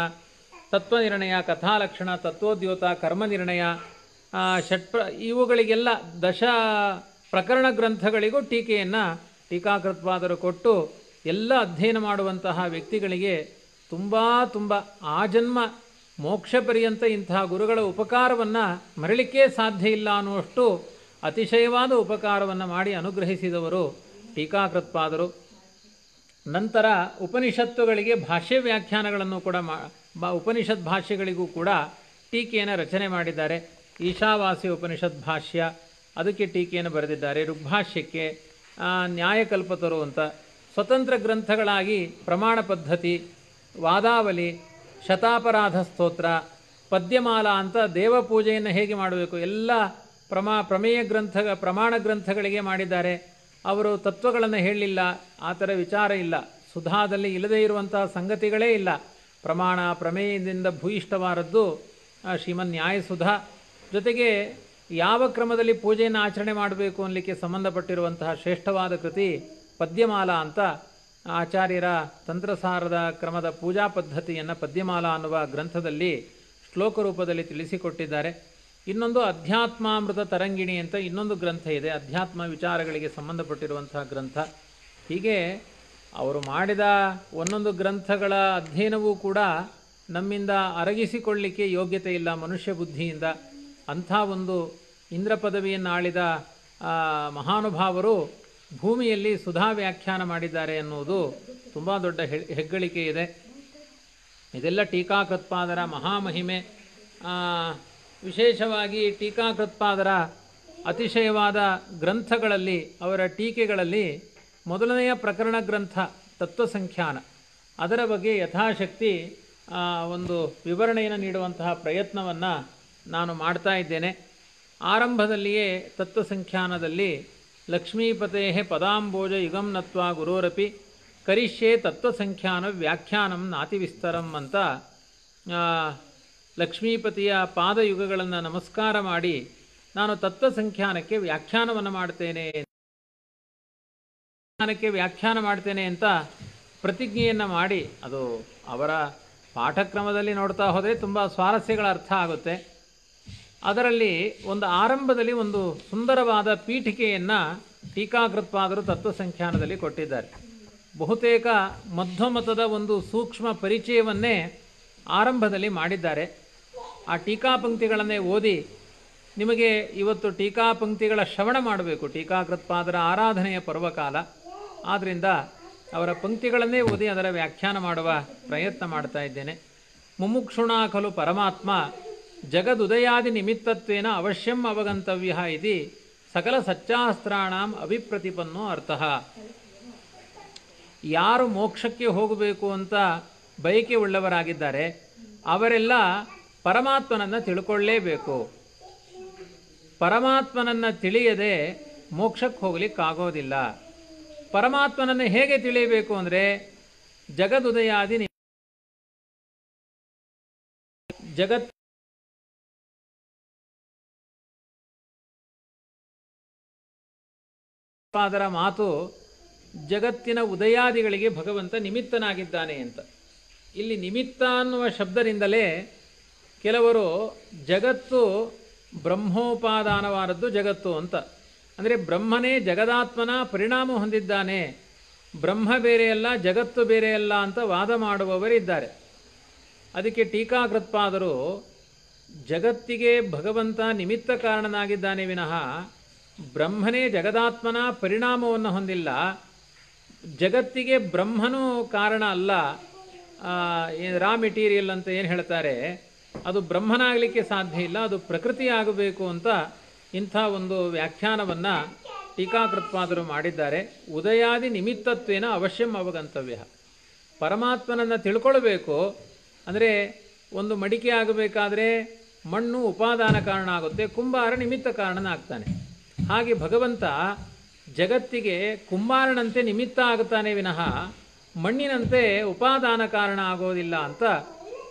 ತತ್ವನಿರ್ಣಯ, ಕಥಾಲಕ್ಷಣ, ತತ್ವೋದ್ಯೋತ, ಕರ್ಮನಿರ್ಣಯ, ಇವುಗಳಿಗೆಲ್ಲ 10 ಪ್ರಕರಣ ಗ್ರಂಥಗಳಿಗೂ ಟೀಕೆಯನ್ನು ಟೀಕಾಕೃತ್ಪಾದರು ಕೊಟ್ಟು ಎಲ್ಲ ಅಧ್ಯಯನ ಮಾಡುವಂತಹ ವ್ಯಕ್ತಿಗಳಿಗೆ ತುಂಬ ಆಜನ್ಮ ಮೋಕ್ಷ ಪರ್ಯಂತ ಇಂತಹ ಗುರುಗಳ ಉಪಕಾರವನ್ನು ಮರಳಿಕೆ ಸಾಧ್ಯ ಇಲ್ಲ ಅನ್ನುವಷ್ಟು ಅತಿಶಯವಾದ ಉಪಕಾರವನ್ನು ಮಾಡಿ ಅನುಗ್ರಹಿಸಿದವರು ಟೀಕಾಕೃತ್ಪಾದರು. ನಂತರ ಉಪನಿಷತ್ತುಗಳಿಗೆ ಭಾಷ್ಯ ವ್ಯಾಖ್ಯಾನಗಳನ್ನು ಕೂಡ ಉಪನಿಷತ್ ಭಾಷ್ಯಗಳಿಗೂ ಕೂಡ ಟೀಕೆಯನ್ನು ರಚನೆ ಮಾಡಿದ್ದಾರೆ. ಈಶಾವಾಸಿ ಉಪನಿಷತ್ ಭಾಷ್ಯ ಅದಕ್ಕೆ ಟೀಕೆಯನ್ನು ಬರೆದಿದ್ದಾರೆ. ಋಗ್ಭಾಷ್ಯಕ್ಕೆ ನ್ಯಾಯಕಲ್ಪತರು ಅಂತ ಸ್ವತಂತ್ರ ಗ್ರಂಥಗಳಾಗಿ ಪ್ರಮಾಣ ಪದ್ಧತಿ, ವಾದಾವಲಿ, ಶತಾಪರಾಧ ಸ್ತೋತ್ರ, ಪದ್ಯಮಾಲಾ ಅಂತ ದೇವಪೂಜೆಯನ್ನು ಹೇಗೆ ಮಾಡಬೇಕು ಎಲ್ಲ ಪ್ರಮೇಯ ಪ್ರಮಾಣ ಗ್ರಂಥಗಳಿಗೆ ಮಾಡಿದ್ದಾರೆ. ಅವರು ತತ್ವಗಳನ್ನು ಹೇಳಲಿಲ್ಲ, ಆ ಥರ ವಿಚಾರ ಇಲ್ಲ. ಸುಧಾದಲ್ಲಿ ಇಲ್ಲದೇ ಇರುವಂತಹ ಸಂಗತಿಗಳೇ ಇಲ್ಲ. ಪ್ರಮಾಣ ಪ್ರಮೇಯದಿಂದ ಭೂಯಿಷ್ಠವಾದದ್ದು ಶ್ರೀಮನ್ ನ್ಯಾಯಸುಧಾ. ಜೊತೆಗೆ ಯಾವ ಕ್ರಮದಲ್ಲಿ ಪೂಜೆಯನ್ನು ಆಚರಣೆ ಮಾಡಬೇಕು ಅನ್ನಲಿಕ್ಕೆ ಸಂಬಂಧಪಟ್ಟಿರುವಂತಹ ಶ್ರೇಷ್ಠವಾದ ಕೃತಿ ಪದ್ಯಮಾಲಾ ಅಂತ ಆಚಾರ್ಯರ ತಂತ್ರಸಾರದ ಕ್ರಮದ ಪೂಜಾ ಪದ್ಧತಿಯನ್ನು ಪದ್ಯಮಾಲಾ ಅನ್ನುವ ಗ್ರಂಥದಲ್ಲಿ ಶ್ಲೋಕ ರೂಪದಲ್ಲಿ ತಿಳಿಸಿಕೊಟ್ಟಿದ್ದಾರೆ. ಇನ್ನೊಂದು ಅಧ್ಯಾತ್ಮಾಮೃತ ತರಂಗಿಣಿ ಅಂತ ಇನ್ನೊಂದು ಗ್ರಂಥ ಇದೆ, ಅಧ್ಯಾತ್ಮ ವಿಚಾರಗಳಿಗೆ ಸಂಬಂಧಪಟ್ಟಿರುವಂತಹ ಗ್ರಂಥ. ಹೀಗೆ ಅವರು ಮಾಡಿದ ಒಂದೊಂದು ಗ್ರಂಥಗಳ ಅಧ್ಯಯನವೂ ಕೂಡ ನಮ್ಮಿಂದ ಅರಗಿಸಿಕೊಳ್ಳಲಿಕ್ಕೆ ಯೋಗ್ಯತೆ ಇಲ್ಲ ಮನುಷ್ಯ ಬುದ್ಧಿಯಿಂದ. ಅಂಥ ಒಂದು ಇಂದ್ರ ಪದವಿಯನ್ನು ಆಳಿದ ಮಹಾನುಭಾವರು ಭೂಮಿಯಲ್ಲಿ ಸುಧಾ ವ್ಯಾಖ್ಯಾನ ಮಾಡಿದ್ದಾರೆ ಅನ್ನುವುದು ತುಂಬ ದೊಡ್ಡ ಹೆಗ್ಗಳಿಕೆ ಇದೆ. ಇದೆಲ್ಲ ಟೀಕಾಕೃತ್ಪಾದರ ಮಹಾಮಹಿಮೆ. ವಿಶೇಷವಾಗಿ ಟೀಕಾಕೃತ್ಪಾದರ ಅತಿಶಯವಾದ ಗ್ರಂಥಗಳಲ್ಲಿ, ಅವರ ಟೀಕೆಗಳಲ್ಲಿ ಮೊದಲನೆಯ ಪ್ರಕರಣ ಗ್ರಂಥ ತತ್ವಸಂಖ್ಯಾನ, ಅದರ ಬಗ್ಗೆ ಯಥಾಶಕ್ತಿ ಒಂದು ವಿವರಣೆಯನ್ನು ನೀಡುವಂತಹ ಪ್ರಯತ್ನವನ್ನು ನಾನು ಮಾಡ್ತಾ ಇದ್ದೇನೆ. ಆರಂಭದಲ್ಲಿಯೇ ತತ್ವಸಂಖ್ಯಾನದಲ್ಲಿ ಲಕ್ಷ್ಮೀಪತೆ ಪದಾಂಬೋಜ ಯುಗಂ ನತ್ವಾ ಗುರೋರಪಿ ಕರಿಷ್ಯೆ ತತ್ವಸಂಖ್ಯಾನ ವ್ಯಾಖ್ಯಾನಂ ನಾತಿ ವಿಸ್ತರಂ ಅಂತ ಲಕ್ಷ್ಮೀಪತಿಯ ಪಾದಯುಗಗಳನ್ನು ನಮಸ್ಕಾರ ಮಾಡಿ ನಾನು ತತ್ವಸಂಖ್ಯಾನಕ್ಕೆ ವ್ಯಾಖ್ಯಾನ ಮಾಡ್ತೇನೆ ಅಂತ ಪ್ರತಿಜ್ಞೆಯನ್ನು ಮಾಡಿ, ಅದು ಅವರ ಪಾಠಕ್ರಮದಲ್ಲಿ ನೋಡ್ತಾ ಹೋದರೆ ತುಂಬ ಸ್ವಾರಸ್ಯಗಳ ಅರ್ಥ ಆಗುತ್ತೆ. ಅದರಲ್ಲಿ ಒಂದು ಆರಂಭದಲ್ಲಿ ಒಂದು ಸುಂದರವಾದ ಪೀಠಿಕೆಯನ್ನು ಟೀಕಾಕೃತ್ಪಾದರು ತತ್ವಸಂಖ್ಯಾನದಲ್ಲಿ ಕೊಟ್ಟಿದ್ದಾರೆ. ಬಹುತೇಕ ಮಧ್ವಮತದ ಒಂದು ಸೂಕ್ಷ್ಮ ಪರಿಚಯವನ್ನೇ ಆರಂಭದಲ್ಲಿ ಮಾಡಿದ್ದಾರೆ. ಆ ಟೀಕಾಪಂಕ್ತಿಗಳನ್ನೇ ಓದಿ ನಿಮಗೆ ಇವತ್ತು ಟೀಕಾಪಂಕ್ತಿಗಳ ಶ್ರವಣ ಮಾಡಬೇಕು. ಟೀಕಾಕೃತ್ಪಾದರ ಆರಾಧನೆಯ ಪರ್ವಕಾಲ ಆದ್ದರಿಂದ ಅವರ ಪಂಕ್ತಿಗಳನ್ನೇ ಓದಿ ಅದರ ವ್ಯಾಖ್ಯಾನ ಮಾಡುವ ಪ್ರಯತ್ನ ಮಾಡ್ತಾ ಇದ್ದೇನೆ. ಮುಮುಕ್ಷುಣಾ ಖಲು ಪರಮಾತ್ಮ ಜಗದುದಯಾದಿ ನಿಮಿತ್ತತ್ವೇನ ಅವಶ್ಯಂ ಅವಗಂತವ್ಯ ಇತಿ ಸಕಲ ಸಚ್ಚಾಸ್ತ್ರಾಣಾಂ ಅಭಿಪ್ರತಿಪನ್ನೋ ಅರ್ಥಃ. ಯಾರು ಮೋಕ್ಷಕ್ಕೆ ಹೋಗಬೇಕು ಅಂತ ಬಯಕೆ ಉಳ್ಳವರಾಗಿದ್ದಾರೆ ಅವರೆಲ್ಲ ಪರಮಾತ್ಮನನ್ನು ತಿಳ್ಕೊಳ್ಳೇಬೇಕು. ಪರಮಾತ್ಮನನ್ನು ತಿಳಿಯದೆ ಮೋಕ್ಷಕ್ಕೆ ಹೋಗ್ಲಿಕ್ಕಾಗೋದಿಲ್ಲ. ಪರಮಾತ್ಮನನ್ನು ಹೇಗೆ ತಿಳಿಯಬೇಕು ಅಂದರೆ ಜಗದುದಯಾದಿ ಅದರ ಮಾತು ಜಗತ್ತಿನ ಉದಯಾದಿಗಳಿಗೆ ಭಗವಂತ ನಿಮಿತ್ತನಾಗಿದ್ದಾನೆ ಅಂತ. ಇಲ್ಲಿ ನಿಮಿತ್ತ ಅನ್ನುವ ಶಬ್ದದಿಂದಲೇ ಕೆಲವರು ಜಗತ್ತು ಬ್ರಹ್ಮೋಪಾದಾನವಾದದ್ದು ಜಗತ್ತು ಅಂತ, ಅಂದರೆ ಬ್ರಹ್ಮನೇ ಜಗದಾತ್ಮನ ಪರಿಣಾಮ ಹೊಂದಿದ್ದಾನೆ, ಬ್ರಹ್ಮ ಬೇರೆಯಲ್ಲ ಜಗತ್ತು ಬೇರೆಯಲ್ಲ ಅಂತ ವಾದ ಮಾಡುವವರಿದ್ದಾರೆ. ಅದಕ್ಕೆ ಟೀಕಾಕೃತ್ಪಾದರು ಜಗತ್ತಿಗೆ ಭಗವಂತ ನಿಮಿತ್ತ ಕಾರಣನಾಗಿದ್ದಾನೆ ವಿನಃ ಬ್ರಹ್ಮನೇ ಜಗದಾತ್ಮನ ಪರಿಣಾಮವನ್ನು ಹೊಂದಿಲ್ಲ, ಜಗತ್ತಿಗೆ ಬ್ರಹ್ಮನೂ ಕಾರಣ ಅಲ್ಲ, ರಾ ಮೆಟೀರಿಯಲ್ ಅಂತ ಏನು ಹೇಳ್ತಾರೆ ಅದು ಬ್ರಹ್ಮನಾಗಲಿಕ್ಕೆ ಸಾಧ್ಯ ಇಲ್ಲ, ಅದು ಪ್ರಕೃತಿ ಆಗಬೇಕು ಅಂತ ಇಂಥ ಒಂದು ವ್ಯಾಖ್ಯಾನವನ್ನು ಟೀಕಾಕೃತ್ಪಾದರು ಮಾಡಿದ್ದಾರೆ. ಉದಯಾದಿ ನಿಮಿತ್ತತ್ವೇನ ಅವಶ್ಯಂ ಅವಗಂತವ್ಯ. ಪರಮಾತ್ಮನನ್ನು ತಿಳ್ಕೊಳ್ಬೇಕು ಅಂದರೆ ಒಂದು ಮಡಿಕೆ ಆಗಬೇಕಾದ್ರೆ ಮಣ್ಣು ಉಪಾದಾನ ಕಾರಣ ಆಗುತ್ತೆ, ಕುಂಬಾರ ನಿಮಿತ್ತ ಕಾರಣನಾಗ್ತಾನೆ. ಹಾಗೆ ಭಗವಂತ ಜಗತ್ತಿಗೆ ಕುಂಬಾರನಂತೆ ನಿಮಿತ್ತ ಆಗುತ್ತಾನೆ ವಿನಃ ಮಣ್ಣಿನಂತೆ ಉಪಾದಾನ ಕಾರಣ ಆಗೋದಿಲ್ಲ ಅಂತ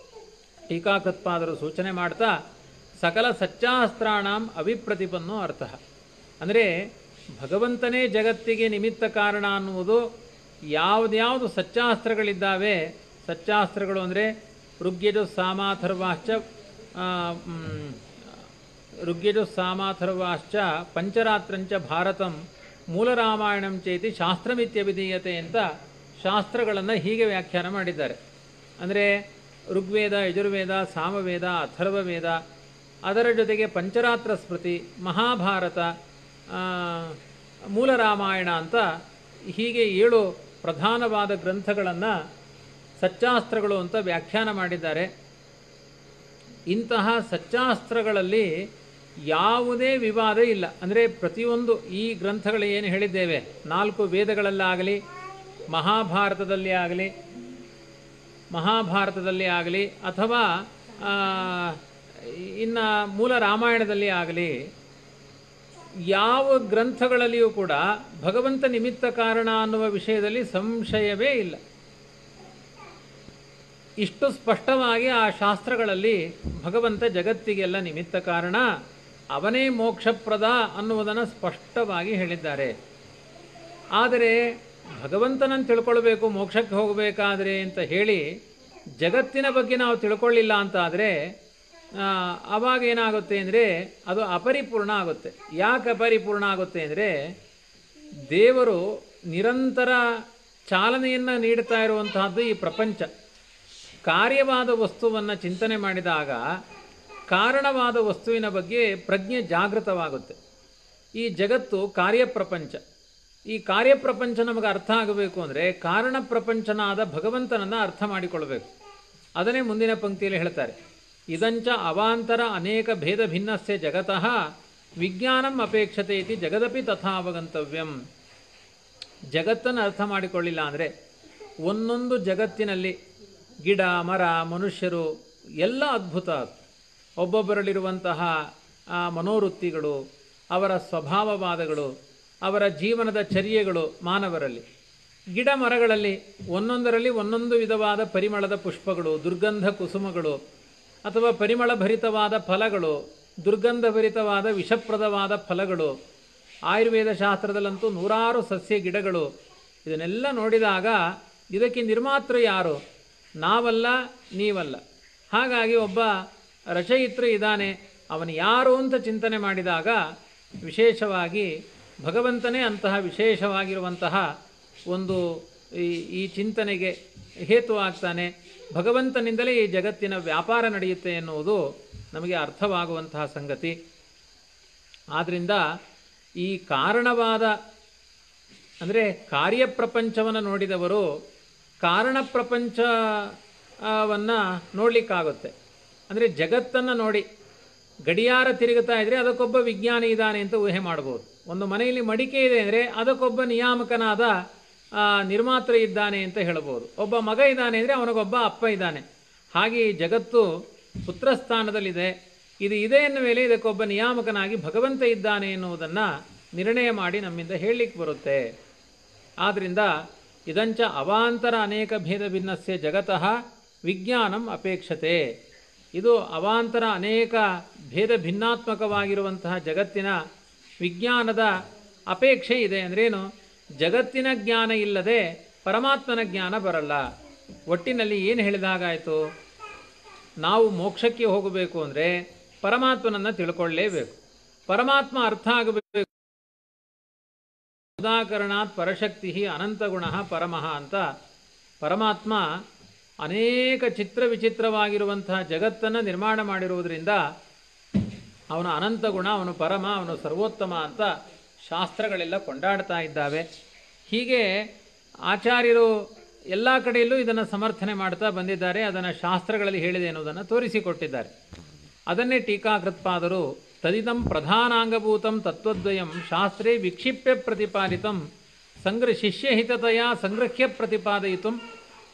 ಟೀಕಾಕೃತ್ಪಾದರು ಸೂಚನೆ ಮಾಡ್ತಾ ಸಕಲ ಸಚ್ಚಾಸ್ತ್ರಾಣಾಂ ಅಭಿಪ್ರತಿಪನ್ನೋ ಅರ್ಥ. ಅಂದರೆ ಭಗವಂತನೇ ಜಗತ್ತಿಗೆ ನಿಮಿತ್ತ ಕಾರಣ ಅನ್ನುವುದು ಯಾವುದ್ಯಾವುದು ಸಚ್ಚಾಸ್ತ್ರಗಳಿದ್ದಾವೆ, ಸಚ್ಚಾಸ್ತ್ರಗಳು ಅಂದರೆ ಋಗ್ಯಜುಸ್ಸಾಮಾಥರ್ವಾಶ್ಚ ಪಂಚರಾತ್ರಂಚ ಭಾರತಂ ಮೂಲರಾಮಾಯಣಂ ಚೇತಿ ಶಾಸ್ತ್ರಮಿತ್ಯಭಿಧೀಯತೆ ಅಂತ ಶಾಸ್ತ್ರಗಳನ್ನು ಹೀಗೆ ವ್ಯಾಖ್ಯಾನ ಮಾಡಿದ್ದಾರೆ. ಅಂದರೆ ಋಗ್ವೇದ, ಯಜುರ್ವೇದ, ಸಾಮವೇದ, ಅಥರ್ವವೇದ, ಅದರ ಜೊತೆಗೆ ಪಂಚರಾತ್ರ ಸ್ಮೃತಿ, ಮಹಾಭಾರತ, ಮೂಲರಾಮಾಯಣ ಅಂತ ಹೀಗೆ 7 ಪ್ರಧಾನವಾದ ಗ್ರಂಥಗಳನ್ನು ಸಚ್ಚಾಸ್ತ್ರಗಳು ಅಂತ ವ್ಯಾಖ್ಯಾನ ಮಾಡಿದ್ದಾರೆ. ಇಂತಹ ಸಚ್ಚಾಸ್ತ್ರಗಳಲ್ಲಿ ಯಾವುದೇ ವಿವಾದ ಇಲ್ಲ. ಅಂದರೆ ಪ್ರತಿಯೊಂದು ಈ ಗ್ರಂಥಗಳು ಏನು ಹೇಳಿದ್ದೇವೆ 4 ವೇದಗಳಲ್ಲಾಗಲಿ ಮಹಾಭಾರತದಲ್ಲಿ ಆಗಲಿ ಅಥವಾ ಇನ್ನು ಮೂಲ ರಾಮಾಯಣದಲ್ಲಿ ಆಗಲಿ ಯಾವ ಗ್ರಂಥಗಳಲ್ಲಿಯೂ ಕೂಡ ಭಗವಂತ ನಿಮಿತ್ತ ಕಾರಣ ಅನ್ನುವ ವಿಷಯದಲ್ಲಿ ಸಂಶಯವೇ ಇಲ್ಲ. ಇಷ್ಟು ಸ್ಪಷ್ಟವಾಗಿ ಆ ಶಾಸ್ತ್ರಗಳಲ್ಲಿ ಭಗವಂತ ಜಗತ್ತಿಗೆಲ್ಲ ನಿಮಿತ್ತ ಕಾರಣ, ಅವನೇ ಮೋಕ್ಷಪ್ರದ ಅನ್ನುವುದನ್ನು ಸ್ಪಷ್ಟವಾಗಿ ಹೇಳಿದ್ದಾರೆ. ಆದರೆ ಭಗವಂತನನ್ನು ತಿಳ್ಕೊಳ್ಬೇಕು ಮೋಕ್ಷಕ್ಕೆ ಹೋಗಬೇಕಾದ್ರೆ ಅಂತ ಹೇಳಿ ಜಗತ್ತಿನ ಬಗ್ಗೆ ನಾವು ತಿಳ್ಕೊಳ್ಳಿಲ್ಲ ಅಂತ ಆದರೆ ಆವಾಗ ಏನಾಗುತ್ತೆ ಅಂದರೆ ಅದು ಅಪರಿಪೂರ್ಣ ಆಗುತ್ತೆ. ಯಾಕೆ ಅಪರಿಪೂರ್ಣ ಆಗುತ್ತೆ ಅಂದರೆ ದೇವರು ನಿರಂತರ ಚಾಲನೆಯನ್ನು ನೀಡ್ತಾ ಇರುವಂತಹದ್ದು ಈ ಪ್ರಪಂಚ. ಕಾರ್ಯವಾದ ವಸ್ತುವನ್ನು ಚಿಂತನೆ ಮಾಡಿದಾಗ ಕಾರಣವಾದ ವಸ್ತುವಿನ ಬಗ್ಗೆ ಪ್ರಜ್ಞೆ ಜಾಗೃತವಾಗುತ್ತೆ. ಈ ಜಗತ್ತು ಕಾರ್ಯಪ್ರಪಂಚ. ಈ ಕಾರ್ಯಪ್ರಪಂಚ ನಮಗೆ ಅರ್ಥ ಆಗಬೇಕು ಅಂದರೆ ಕಾರಣ ಪ್ರಪಂಚನಾದ ಭಗವಂತನನ್ನು ಅರ್ಥ ಮಾಡಿಕೊಳ್ಬೇಕು. ಅದನ್ನೇ ಮುಂದಿನ ಪಂಕ್ತಿಯಲ್ಲಿ ಹೇಳ್ತಾರೆ, ಇದಂಚ ಅವಾಂತರ ಅನೇಕ ಭೇದ ಭಿನ್ನಸ್ಯ ಜಗತಃ ವಿಜ್ಞಾನಂ ಅಪೇಕ್ಷತೆ ಇತಿ ಜಗದಪಿ ತಥಾ ಅವಗಂತವ್ಯಂ. ಜಗತ್ತನ್ನು ಅರ್ಥ ಮಾಡಿಕೊಳ್ಳಿಲ್ಲ ಅಂದರೆ ಒಂದೊಂದು ಜಗತ್ತಿನಲ್ಲಿ ಗಿಡ ಮರ ಮನುಷ್ಯರು ಎಲ್ಲ ಅದ್ಭುತ. ಒಬ್ಬೊಬ್ಬರಲ್ಲಿರುವಂತಹ ಮನೋವೃತ್ತಿಗಳು, ಅವರ ಸ್ವಭಾವವಾದಗಳು, ಅವರ ಜೀವನದ ಚರ್ಯೆಗಳು ಮಾನವರಲ್ಲಿ. ಗಿಡ ಮರಗಳಲ್ಲಿ ಒಂದೊಂದರಲ್ಲಿ ಒಂದೊಂದು ವಿಧವಾದ ಪರಿಮಳದ ಪುಷ್ಪಗಳು, ದುರ್ಗಂಧ ಕುಸುಮಗಳು, ಅಥವಾ ಪರಿಮಳಭರಿತವಾದ ಫಲಗಳು, ದುರ್ಗಂಧಭರಿತವಾದ ವಿಷಪ್ರದವಾದ ಫಲಗಳು. ಆಯುರ್ವೇದ ಶಾಸ್ತ್ರದಲ್ಲಂತೂ ನೂರಾರು ಸಸ್ಯ ಗಿಡಗಳು. ಇದನ್ನೆಲ್ಲ ನೋಡಿದಾಗ ಇದಕ್ಕೆ ನಿರ್ಮಾತೃ ಯಾರು? ನಾವಲ್ಲ, ನೀವಲ್ಲ. ಹಾಗಾಗಿ ಒಬ್ಬ ರಚಯಿತೃ ಇದ್ದಾನೆ, ಅವನು ಯಾರು ಅಂತ ಚಿಂತನೆ ಮಾಡಿದಾಗ ವಿಶೇಷವಾಗಿ ಭಗವಂತನೇ ಅಂತಹ ವಿಶೇಷವಾಗಿರುವಂತಹ ಒಂದು ಈ ಚಿಂತನೆಗೆ ಹೇತುವಾಗ್ತಾನೆ. ಭಗವಂತನಿಂದಲೇ ಈ ಜಗತ್ತಿನ ವ್ಯಾಪಾರ ನಡೆಯುತ್ತೆ ಎನ್ನುವುದು ನಮಗೆ ಅರ್ಥವಾಗುವಂತಹ ಸಂಗತಿ. ಆದ್ದರಿಂದ ಈ ಕಾರಣವಾದ ಅಂದರೆ ಕಾರ್ಯಪ್ರಪಂಚವನ್ನು ನೋಡಿದವರು ಕಾರಣ ಪ್ರಪಂಚವನ್ನು ನೋಡಲಿಕ್ಕಾಗುತ್ತೆ. ಅಂದರೆ ಜಗತ್ತನ್ನು ನೋಡಿ ಗಡಿಯಾರ ತಿರುಗುತ್ತಾ ಇದ್ದರೆ ಅದಕ್ಕೊಬ್ಬ ವಿಜ್ಞಾನಿ ಇದ್ದಾನೆ ಅಂತ ಊಹೆ ಮಾಡ್ಬೋದು. ಒಂದು ಮನೆಯಲ್ಲಿ ಮಡಿಕೆ ಇದೆ ಅಂದರೆ ಅದಕ್ಕೊಬ್ಬ ನಿಯಾಮಕನಾದ ನಿರ್ಮಾತೃ ಇದ್ದಾನೆ ಅಂತ ಹೇಳ್ಬೋದು. ಒಬ್ಬ ಮಗ ಇದ್ದಾನೆ ಅಂದರೆ ಅವನಿಗೊಬ್ಬ ಅಪ್ಪ ಇದ್ದಾನೆ. ಹಾಗೆ ಈ ಜಗತ್ತು ಪುತ್ರಸ್ಥಾನದಲ್ಲಿದೆ. ಇದು ಇದೆ ಎನ್ನುವ ಮೇಲೆ ಇದಕ್ಕೊಬ್ಬ ನಿಯಾಮಕನಾಗಿ ಭಗವಂತ ಇದ್ದಾನೆ ಎನ್ನುವುದನ್ನು ನಿರ್ಣಯ ಮಾಡಿ ನಮ್ಮಿಂದ ಹೇಳಲಿಕ್ಕೆ ಬರುತ್ತೆ. ಆದ್ದರಿಂದ ಇದಂಚ ಅವಾಂತರ ಅನೇಕ ಭೇದ ಭಿನ್ನಸ್ಯ ಜಗತಃ ವಿಜ್ಞಾನಂ ಅಪೇಕ್ಷತೆ. ಇದು ಅವಾಂತರ ಅನೇಕ ಭೇದ ಭಿನ್ನಾತ್ಮಕವಾಗಿರುವಂತಹ ಜಗತ್ತಿನ ವಿಜ್ಞಾನದ ಅಪೇಕ್ಷೆ ಇದೆ. ಅಂದ್ರೇನು? ಜಗತ್ತಿನ ಜ್ಞಾನ ಇಲ್ಲದೆ ಪರಮಾತ್ಮನ ಜ್ಞಾನ ಬರಲ್ಲ. ಒಟ್ಟಿನಲ್ಲಿ ಏನು ಹೇಳಿದಾಗಾಯಿತು? ನಾವು ಮೋಕ್ಷಕ್ಕೆ ಹೋಗಬೇಕು ಅಂದರೆ ಪರಮಾತ್ಮನನ್ನು ತಿಳ್ಕೊಳ್ಳೇಬೇಕು. ಪರಮಾತ್ಮ ಅರ್ಥ ಆಗಬೇಕು. ಉದಾಕರಣಾತ್ ಪರಶಕ್ತಿ ಅನಂತಗುಣ ಪರಮಃ ಅಂತ ಪರಮಾತ್ಮ ಅನೇಕ ಚಿತ್ರ ವಿಚಿತ್ರವಾಗಿರುವಂತಹ ಜಗತ್ತನ್ನು ನಿರ್ಮಾಣ ಮಾಡಿರುವುದರಿಂದ ಅವನು ಅನಂತಗುಣ, ಅವನು ಪರಮ, ಅವನು ಸರ್ವೋತ್ತಮ ಅಂತ ಶಾಸ್ತ್ರಗಳೆಲ್ಲ ಕೊಂಡಾಡ್ತಾ ಇದ್ದಾವೆ. ಹೀಗೆ ಆಚಾರ್ಯರು ಎಲ್ಲ ಕಡೆಯಲ್ಲೂ ಇದನ್ನು ಸಮರ್ಥನೆ ಮಾಡ್ತಾ ಬಂದಿದ್ದಾರೆ. ಅದನ್ನು ಶಾಸ್ತ್ರಗಳಲ್ಲಿ ಹೇಳಿದೆ ಎನ್ನುವುದನ್ನು ತೋರಿಸಿಕೊಟ್ಟಿದ್ದಾರೆ. ಅದನ್ನೇ ಟೀಕಾಕೃತ್ಪಾದರು ತದಿದಂ ಪ್ರಧಾನಾಂಗಭೂತಂ ತತ್ವದ್ವಯಂ ಶಾಸ್ತ್ರೇ ವಿಕ್ಷಿಪ್ಯ ಪ್ರತಿಪಾದಿತಂ ಶಿಷ್ಯಹಿತತೆಯ ಸಂಗೃಹ್ಯ ಪ್ರತಿಪಾದಯಿತು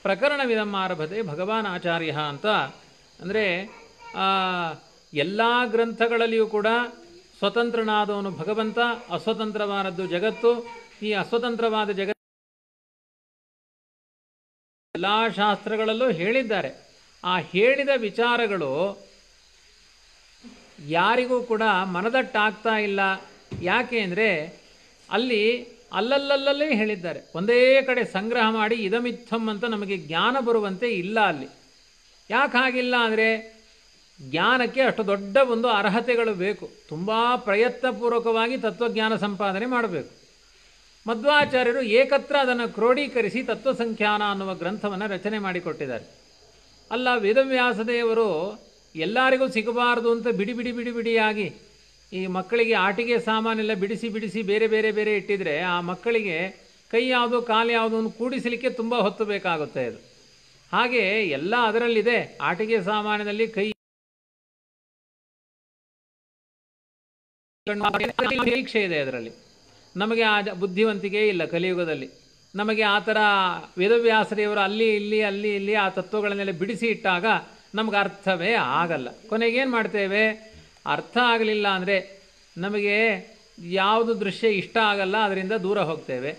ಪ್ರಕರಣವಿದಂ ಆರಭತೆ ಭಗವಾನ್ ಆಚಾರ್ಯ ಅಂತ. ಅಂದರೆ ಎಲ್ಲ ಗ್ರಂಥಗಳಲ್ಲಿಯೂ ಕೂಡ ಸ್ವತಂತ್ರನಾದವನು ಭಗವಂತ, ಅಸ್ವತಂತ್ರವಾದದ್ದು ಜಗತ್ತು. ಈ ಅಸ್ವತಂತ್ರವಾದ ಜಗತ್ತು ಎಲ್ಲ ಶಾಸ್ತ್ರಗಳಲ್ಲೂ ಹೇಳಿದ್ದಾರೆ. ಆ ಹೇಳಿದ ವಿಚಾರಗಳು ಯಾರಿಗೂ ಕೂಡ ಮನದಟ್ಟಾಗ್ತಾ ಇಲ್ಲ. ಯಾಕೆ ಅಂದರೆ ಅಲ್ಲಲ್ಲಲ್ಲೇ ಹೇಳಿದ್ದಾರೆ. ಒಂದೇ ಕಡೆ ಸಂಗ್ರಹ ಮಾಡಿ ಇದಮಿತ್ತಂ ಅಂತ ನಮಗೆ ಜ್ಞಾನ ಬರುವಂತೆ ಇಲ್ಲ ಅಲ್ಲಿ. ಯಾಕೆ ಹಾಗಿಲ್ಲ ಅಂದರೆ ಜ್ಞಾನಕ್ಕೆ ಅಷ್ಟು ದೊಡ್ಡ ಒಂದು ಅರ್ಹತೆಗಳು ಬೇಕು. ತುಂಬ ಪ್ರಯತ್ನಪೂರ್ವಕವಾಗಿ ತತ್ವಜ್ಞಾನ ಸಂಪಾದನೆ ಮಾಡಬೇಕು. ಮಧ್ವಾಚಾರ್ಯರು ಏಕತ್ರ ಅದನ್ನು ಕ್ರೋಢೀಕರಿಸಿ ತತ್ವಸಂಖ್ಯಾನ ಅನ್ನುವ ಗ್ರಂಥವನ್ನು ರಚನೆ ಮಾಡಿಕೊಟ್ಟಿದ್ದಾರೆ. ಅಲ್ಲ, ವೇದವ್ಯಾಸದೇವರು ಎಲ್ಲರಿಗೂ ಸಿಗಬಾರದು ಅಂತ ಬಿಡಿಯಾಗಿ ಈ ಮಕ್ಕಳಿಗೆ ಆಟಿಕೆ ಸಾಮಾನೆಲ್ಲ ಬಿಡಿಸಿ ಬೇರೆ ಬೇರೆ ಇಟ್ಟಿದ್ರೆ ಆ ಮಕ್ಕಳಿಗೆ ಕೈ ಯಾವುದು ಕಾಲು ಯಾವುದು ಅಂತ ಕೂಡಿಸಲಿಕ್ಕೆ ತುಂಬ ಹೊತ್ತು ಬೇಕಾಗುತ್ತೆ. ಅದು ಹಾಗೆ ಎಲ್ಲ ಅದರಲ್ಲಿದೆ. ಆಟಿಕೆ ಸಾಮಾನಿನಲ್ಲಿ ಕೈ ಪರೀಕ್ಷೆ ಇದೆ. ಅದರಲ್ಲಿ ನಮಗೆ ಆ ಬುದ್ಧಿವಂತಿಕೆ ಇಲ್ಲ. ಕಲಿಯುಗದಲ್ಲಿ ನಮಗೆ ಆ ಥರ ವೇದವ್ಯಾಸದೇವರು ಅಲ್ಲಿ ಇಲ್ಲಿ ಆ ತತ್ವಗಳನ್ನೆಲ್ಲ ಬಿಡಿಸಿ ಇಟ್ಟಾಗ ನಮ್ಗೆ ಅರ್ಥವೇ ಆಗಲ್ಲ. ಕೊನೆಗೇನು ಮಾಡ್ತೇವೆ? ಅರ್ಥ ಆಗಲಿಲ್ಲ ಅಂದರೆ ನಮಗೆ ಯಾವುದು ದೃಶ್ಯ ಇಷ್ಟ ಆಗಲ್ಲ, ಅದರಿಂದ ದೂರ ಹೋಗ್ತೇವೆ.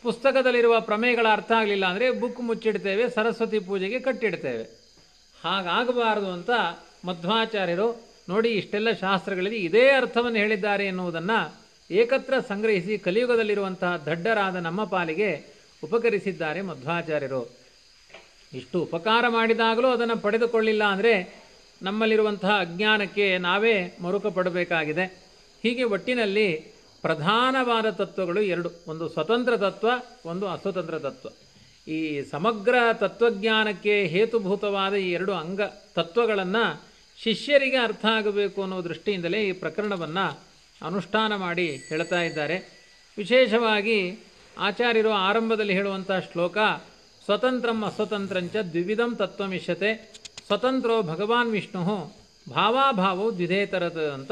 ಪುಸ್ತಕದಲ್ಲಿರುವ ಪ್ರಮೇಯಗಳ ಅರ್ಥ ಆಗಲಿಲ್ಲ ಅಂದರೆ ಬುಕ್ ಮುಚ್ಚಿಡ್ತೇವೆ, ಸರಸ್ವತಿ ಪೂಜೆಗೆ ಕಟ್ಟಿಡ್ತೇವೆ. ಹಾಗಾಗಬಾರದು ಅಂತ ಮಧ್ವಾಚಾರ್ಯರು ನೋಡಿ ಇಷ್ಟೆಲ್ಲ ಶಾಸ್ತ್ರಗಳಲ್ಲಿ ಇದೇ ಅರ್ಥವನ್ನು ಹೇಳಿದ್ದಾರೆ ಎನ್ನುವುದನ್ನು ಏಕತ್ರ ಸಂಗ್ರಹಿಸಿ ಕಲಿಯುಗದಲ್ಲಿರುವಂತಹ ದಡ್ಡರಾದ ನಮ್ಮ ಪಾಲಿಗೆ ಉಪಕರಿಸಿದ್ದಾರೆ ಮಧ್ವಾಚಾರ್ಯರು. ಇಷ್ಟು ಉಪಕಾರ ಮಾಡಿದಾಗಲೂ ಅದನ್ನು ಪಡೆದುಕೊಳ್ಳಿಲ್ಲ ಅಂದರೆ ನಮ್ಮಲ್ಲಿರುವಂತಹ ಅಜ್ಞಾನಕ್ಕೆ ನಾವೇ ಮರುಕಪಡಬೇಕಾಗಿದೆ. ಹೀಗೆ ಒಟ್ಟಿನಲ್ಲಿ ಪ್ರಧಾನವಾದ ತತ್ವಗಳು ಎರಡು, ಒಂದು ಸ್ವತಂತ್ರ ತತ್ವ, ಒಂದು ಅಸ್ವತಂತ್ರ ತತ್ವ. ಈ ಸಮಗ್ರ ತತ್ವಜ್ಞಾನಕ್ಕೆ ಹೇತುಭೂತವಾದ ಈ ಎರಡು ಅಂಗ ತತ್ವಗಳನ್ನು ಶಿಷ್ಯರಿಗೆ ಅರ್ಥ ಆಗಬೇಕು ಅನ್ನೋ ದೃಷ್ಟಿಯಿಂದಲೇ ಈ ಪ್ರಕರಣವನ್ನು ಅನುಷ್ಠಾನ ಮಾಡಿ ಹೇಳ್ತಾ ಇದ್ದಾರೆ. ವಿಶೇಷವಾಗಿ ಆಚಾರ್ಯರು ಆರಂಭದಲ್ಲಿ ಹೇಳುವಂಥ ಶ್ಲೋಕ ಸ್ವತಂತ್ರಂ ಅಸ್ವತಂತ್ರಂಚ ದ್ವಿವಿಧಂ ತತ್ವಮಿಷ್ಯತೆ ಸ್ವತಂತ್ರೋ ಭಗವಾನ್ ವಿಷ್ಣು ಭಾವಾಭಾವೋ ದ್ವಿಧೇತರತ್ ಅಂತ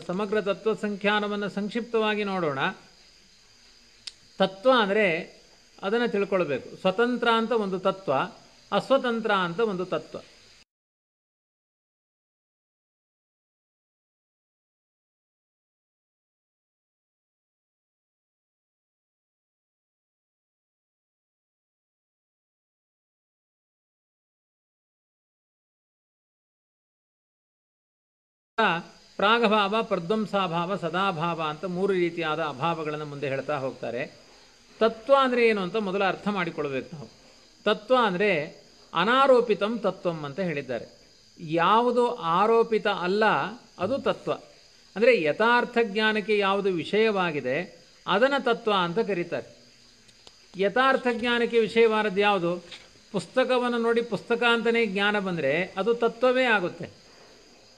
ಸಮಗ್ರ ತತ್ವ ಸಂಖ್ಯಾನವನ್ನು ಸಂಕ್ಷಿಪ್ತವಾಗಿ ನೋಡೋಣ. ತತ್ವ ಅಂದರೆ ಅದನ್ನು ತಿಳ್ಕೊಳ್ಬೇಕು. ಸ್ವತಂತ್ರ ಅಂತ ಒಂದು ತತ್ವ, ಅಸ್ವತಂತ್ರ ಅಂತ ಒಂದು ತತ್ವ. ಪ್ರಾಗಭಾವ, ಪ್ರಧ್ವಂಸಾಭಾವ, ಸದಾಭಾವ ಅಂತ 3 ರೀತಿಯಾದ ಅಭಾವಗಳನ್ನು ಮುಂದೆ ಹೇಳ್ತಾ ಹೋಗ್ತಾರೆ. ತತ್ವ ಅಂದರೆ ಏನು ಅಂತ ಮೊದಲು ಅರ್ಥ ಮಾಡಿಕೊಳ್ಬೇಕು ನಾವು. ತತ್ವ ಅಂದರೆ ಅನಾರೋಪಿತಂ ತತ್ವಂ ಅಂತ ಹೇಳಿದ್ದಾರೆ. ಯಾವುದು ಆರೋಪಿತ ಅಲ್ಲ ಅದು ತತ್ವ. ಅಂದರೆ ಯಥಾರ್ಥ ಜ್ಞಾನಕ್ಕೆ ಯಾವುದು ವಿಷಯವಾಗಿದೆ ಅದನ್ನು ತತ್ವ ಅಂತ ಕರೀತಾರೆ. ಯಥಾರ್ಥ ಜ್ಞಾನಕ್ಕೆ ವಿಷಯವಾದದ್ದು ಯಾವುದು? ಪುಸ್ತಕವನ್ನು ನೋಡಿ ಪುಸ್ತಕ ಅಂತಲೇ ಜ್ಞಾನ ಬಂದರೆ ಅದು ತತ್ವವೇ ಆಗುತ್ತೆ.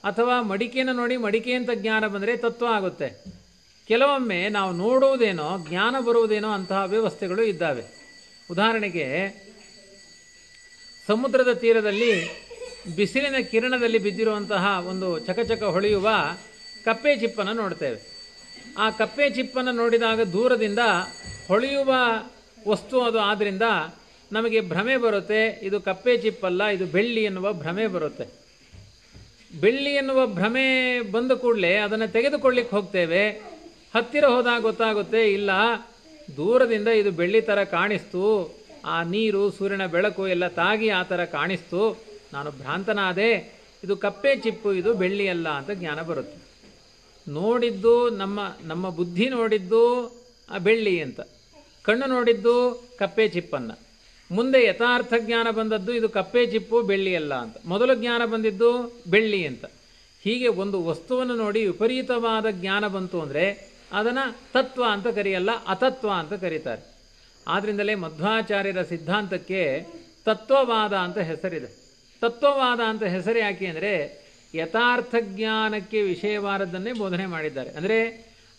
ಅಥವಾ ಮಡಿಕೆಯನ್ನು ನೋಡಿ ಮಡಿಕೆ ಅಂತ ಜ್ಞಾನ ಬಂದರೆ ತತ್ವ ಆಗುತ್ತೆ. ಕೆಲವೊಮ್ಮೆ ನಾವು ನೋಡುವುದೇನೋ ಜ್ಞಾನ ಬರುವುದೇನೋ ಅಂತಹ ವ್ಯವಸ್ಥೆಗಳು ಇದ್ದಾವೆ. ಉದಾಹರಣೆಗೆ ಸಮುದ್ರದ ತೀರದಲ್ಲಿ ಬಿಸಿಲಿನ ಕಿರಣದಲ್ಲಿ ಬಿದ್ದಿರುವಂತಹ ಒಂದು ಚಕಚಕ ಹೊಳೆಯುವ ಕಪ್ಪೆ ಚಿಪ್ಪನ್ನು ನೋಡ್ತೇವೆ. ಆ ಕಪ್ಪೆ ಚಿಪ್ಪನ್ನು ನೋಡಿದಾಗ ದೂರದಿಂದ ಹೊಳೆಯುವ ವಸ್ತು ಅದು ಆದ್ದರಿಂದ ನಮಗೆ ಭ್ರಮೆ ಬರುತ್ತೆ, ಇದು ಕಪ್ಪೆ ಚಿಪ್ಪಲ್ಲ, ಇದು ಬೆಳ್ಳಿ ಎನ್ನುವ ಭ್ರಮೆ ಬರುತ್ತೆ. ಬೆಳ್ಳಿ ಎನ್ನುವ ಭ್ರಮೆ ಬಂದ ಕೂಡಲೇ ಅದನ್ನು ತೆಗೆದುಕೊಳ್ಳಿಕ್ಕೆ ಹೋಗ್ತೇವೆ. ಹತ್ತಿರ ಹೋದಾಗ ಗೊತ್ತಾಗುತ್ತೆ, ಇಲ್ಲ, ದೂರದಿಂದ ಇದು ಬೆಳ್ಳಿ ಥರ ಕಾಣಿಸ್ತು, ಆ ನೀರು ಸೂರ್ಯನ ಬೆಳಕು ಎಲ್ಲ ತಾಗಿ ಆ ಥರ ಕಾಣಿಸ್ತು, ನಾನು ಭ್ರಾಂತನಾದೆ, ಇದು ಕಪ್ಪೆ ಚಿಪ್ಪು, ಇದು ಬೆಳ್ಳಿ ಅಲ್ಲ ಅಂತ ಜ್ಞಾನ ಬರುತ್ತೆ. ನೋಡಿದ್ದು ನಮ್ಮ ಬುದ್ಧಿ ನೋಡಿದ್ದು ಆ ಬೆಳ್ಳಿ ಅಂತ, ಕಣ್ಣು ನೋಡಿದ್ದು ಕಪ್ಪೆ ಚಿಪ್ಪನ್ನು. ಮುಂದೆ ಯಥಾರ್ಥ ಜ್ಞಾನ ಬಂದದ್ದು ಇದು ಕಪ್ಪೆ ಚಿಪ್ಪು ಬೆಳ್ಳಿ ಅಲ್ಲ ಅಂತ. ಮೊದಲು ಜ್ಞಾನ ಬಂದಿದ್ದು ಬೆಳ್ಳಿ ಅಂತ. ಹೀಗೆ ಒಂದು ವಸ್ತುವನ್ನು ನೋಡಿ ವಿಪರೀತವಾದ ಜ್ಞಾನ ಬಂತು ಅಂದರೆ ಅದನ್ನು ತತ್ವ ಅಂತ ಕರೆಯಲ್ಲ, ಅತತ್ವ ಅಂತ ಕರೀತಾರೆ. ಆದ್ದರಿಂದಲೇ ಮಧ್ವಾಚಾರ್ಯರ ಸಿದ್ಧಾಂತಕ್ಕೆ ತತ್ವವಾದ ಅಂತ ಹೆಸರಿದೆ. ತತ್ವವಾದ ಅಂತ ಹೆಸರು ಯಾಕೆ ಅಂದರೆ ಯಥಾರ್ಥ ಜ್ಞಾನಕ್ಕೆ ವಿಷಯವಾದದ್ದನ್ನೇ ಬೋಧನೆ ಮಾಡಿದ್ದಾರೆ. ಅಂದರೆ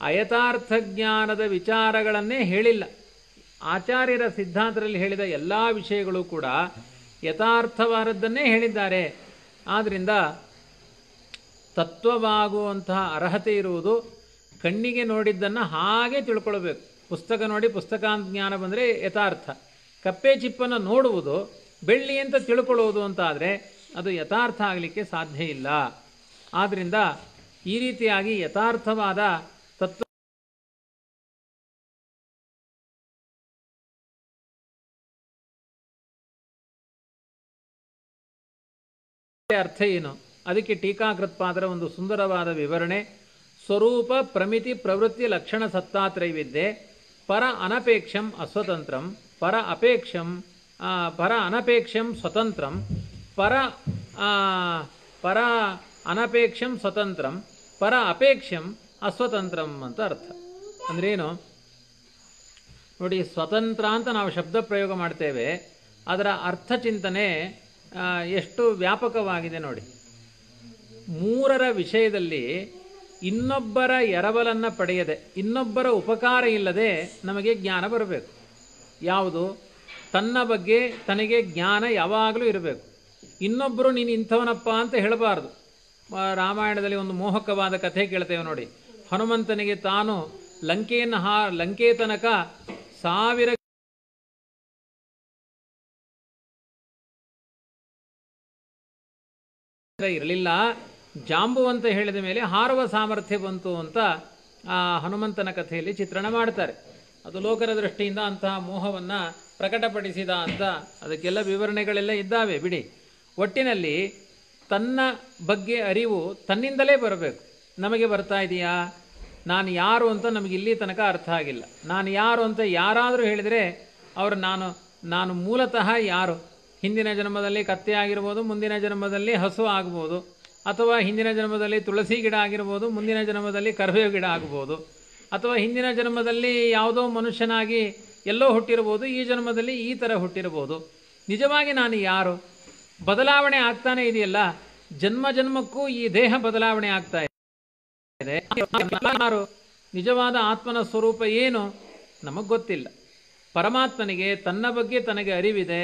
ಅಯಥಾರ್ಥ ಜ್ಞಾನದ ವಿಚಾರಗಳನ್ನೇ ಹೇಳಿಲ್ಲ. ಆಚಾರ್ಯರ ಸಿದ್ಧಾಂತದಲ್ಲಿ ಹೇಳಿದ ಎಲ್ಲ ವಿಷಯಗಳು ಕೂಡ ಯಥಾರ್ಥವಾದದ್ದನ್ನೇ ಹೇಳಿದ್ದಾರೆ. ಆದ್ದರಿಂದ ತತ್ವವಾಗುವಂತಹ ಅರ್ಹತೆ ಇರುವುದು ಕಣ್ಣಿಗೆ ನೋಡಿದ್ದನ್ನು ಹಾಗೆ ತಿಳ್ಕೊಳ್ಬೇಕು. ಪುಸ್ತಕ ನೋಡಿ ಪುಸ್ತಕ ಅಂತ ಜ್ಞಾನ ಬಂದರೆ ಯಥಾರ್ಥ. ಕಪ್ಪೆ ಚಿಪ್ಪನ್ನು ನೋಡುವುದು ಬೆಳ್ಳಿ ಅಂತ ತಿಳ್ಕೊಳ್ಳುವುದು ಅಂತ ಆದರೆ ಅದು ಯಥಾರ್ಥ ಆಗಲಿಕ್ಕೆ ಸಾಧ್ಯ ಇಲ್ಲ. ಆದ್ದರಿಂದ ಈ ರೀತಿಯಾಗಿ ಯಥಾರ್ಥವಾದ ತತ್ವ ಅರ್ಥ ಏನು? ಅದಕ್ಕೆ ಟೀಕಾಕೃತ್ಪಾದರ ಒಂದು ಸುಂದರವಾದ ವಿವರಣೆ. ಸ್ವರೂಪ ಪ್ರಮಿತಿ ಪ್ರವೃತ್ತಿ ಲಕ್ಷಣ ಸತ್ತಾತ್ರೈವಿದ್ಯೆ ಪರ ಅನಪೇಕ್ಷಂ ಅಸ್ವತಂತ್ರಂ ಪರ ಅನಪೇಕ್ಷಂ ಸ್ವತಂತ್ರಂ ಪರ ಅನಪೇಕ್ಷಂ ಸ್ವತಂತ್ರಂ ಪರ ಅಪೇಕ್ಷಂ ಅಸ್ವತಂತ್ರಂ ಅಂತ ಅರ್ಥ. ಅಂದ್ರೇನು ನೋಡಿ, ಸ್ವತಂತ್ರ ಅಂತ ನಾವು ಶಬ್ದ ಪ್ರಯೋಗ ಮಾಡ್ತೇವೆ, ಅದರ ಅರ್ಥ ಚಿಂತನೆ ಎಷ್ಟು ವ್ಯಾಪಕವಾಗಿದೆ ನೋಡಿ. ಮೂರರ ವಿಷಯದಲ್ಲಿ ಇನ್ನೊಬ್ಬರ ಎರವಲನ್ನು ಪಡೆಯದೆ, ಇನ್ನೊಬ್ಬರ ಉಪಕಾರ ಇಲ್ಲದೆ ನಮಗೆ ಜ್ಞಾನ ಬರಬೇಕು. ಯಾವುದು? ತನ್ನ ಬಗ್ಗೆ ತನಗೆ ಜ್ಞಾನ ಯಾವಾಗಲೂ ಇರಬೇಕು. ಇನ್ನೊಬ್ಬರು ನೀನು ಇಂಥವನಪ್ಪ ಅಂತ ಹೇಳಬಾರ್ದು. ರಾಮಾಯಣದಲ್ಲಿ ಒಂದು ಮೋಹಕವಾದ ಕಥೆ ಕೇಳ್ತೇವೆ ನೋಡಿ. ಹನುಮಂತನಿಗೆ ತಾನು ಲಂಕೆ ತನಕ 1000 ಇರಲಿಲ್ಲ, ಜಾಂಬುವಂತ ಹೇಳಿದ ಮೇಲೆ ಹಾರುವ ಸಾಮರ್ಥ್ಯ ಬಂತು ಅಂತ ಆ ಹನುಮಂತನ ಕಥೆಯಲ್ಲಿ ಚಿತ್ರಣ ಮಾಡ್ತಾರೆ. ಅದು ಲೋಕರ ದೃಷ್ಟಿಯಿಂದ ಅಂತಹ ಮೋಹವನ್ನು ಪ್ರಕಟಪಡಿಸಿದ ಅಂತ ಅದಕ್ಕೆಲ್ಲ ವಿವರಣೆಗಳೆಲ್ಲ ಇದ್ದಾವೆ ಬಿಡಿ. ಒಟ್ಟಿನಲ್ಲಿ ತನ್ನ ಬಗ್ಗೆ ಅರಿವು ತನ್ನಿಂದಲೇ ಬರಬೇಕು. ನಮಗೆ ಬರ್ತಾ ಇದೆಯಾ? ನಾನು ಯಾರು ಅಂತ ನಮಗೆ ಇಲ್ಲಿ ತನಕ ಅರ್ಥ ಆಗಿಲ್ಲ. ನಾನು ಯಾರು ಅಂತ ಯಾರಾದರೂ ಹೇಳಿದರೆ ಅವರು ನಾನು ಮೂಲತಃ ಯಾರು? ಹಿಂದಿನ ಜನ್ಮದಲ್ಲಿ ಕತ್ತೆ ಆಗಿರ್ಬೋದು, ಮುಂದಿನ ಜನ್ಮದಲ್ಲಿ ಹಸು ಆಗ್ಬೋದು, ಅಥವಾ ಹಿಂದಿನ ಜನ್ಮದಲ್ಲಿ ತುಳಸಿ ಗಿಡ ಆಗಿರ್ಬೋದು, ಮುಂದಿನ ಜನ್ಮದಲ್ಲಿ ಕರಿಬೇವು ಗಿಡ ಆಗ್ಬೋದು, ಅಥವಾ ಹಿಂದಿನ ಜನ್ಮದಲ್ಲಿ ಯಾವುದೋ ಮನುಷ್ಯನಾಗಿ ಎಲ್ಲೋ ಹುಟ್ಟಿರ್ಬೋದು, ಈ ಜನ್ಮದಲ್ಲಿ ಈ ಥರ ಹುಟ್ಟಿರ್ಬೋದು. ನಿಜವಾಗಿ ನಾನು ಯಾರು? ಬದಲಾವಣೆ ಆಗ್ತಾನೆ ಇದೆಯಲ್ಲ, ಜನ್ಮ ಜನ್ಮಕ್ಕೂ ಈ ದೇಹ ಬದಲಾವಣೆ ಆಗ್ತಾ ಇದೆ. ಯಾರು? ನಿಜವಾದ ಆತ್ಮನ ಸ್ವರೂಪ ಏನು? ನಮಗೆ ಗೊತ್ತಿಲ್ಲ. ಪರಮಾತ್ಮನಿಗೆ ತನ್ನ ಬಗ್ಗೆ ತನಗೆ ಅರಿವಿದೆ.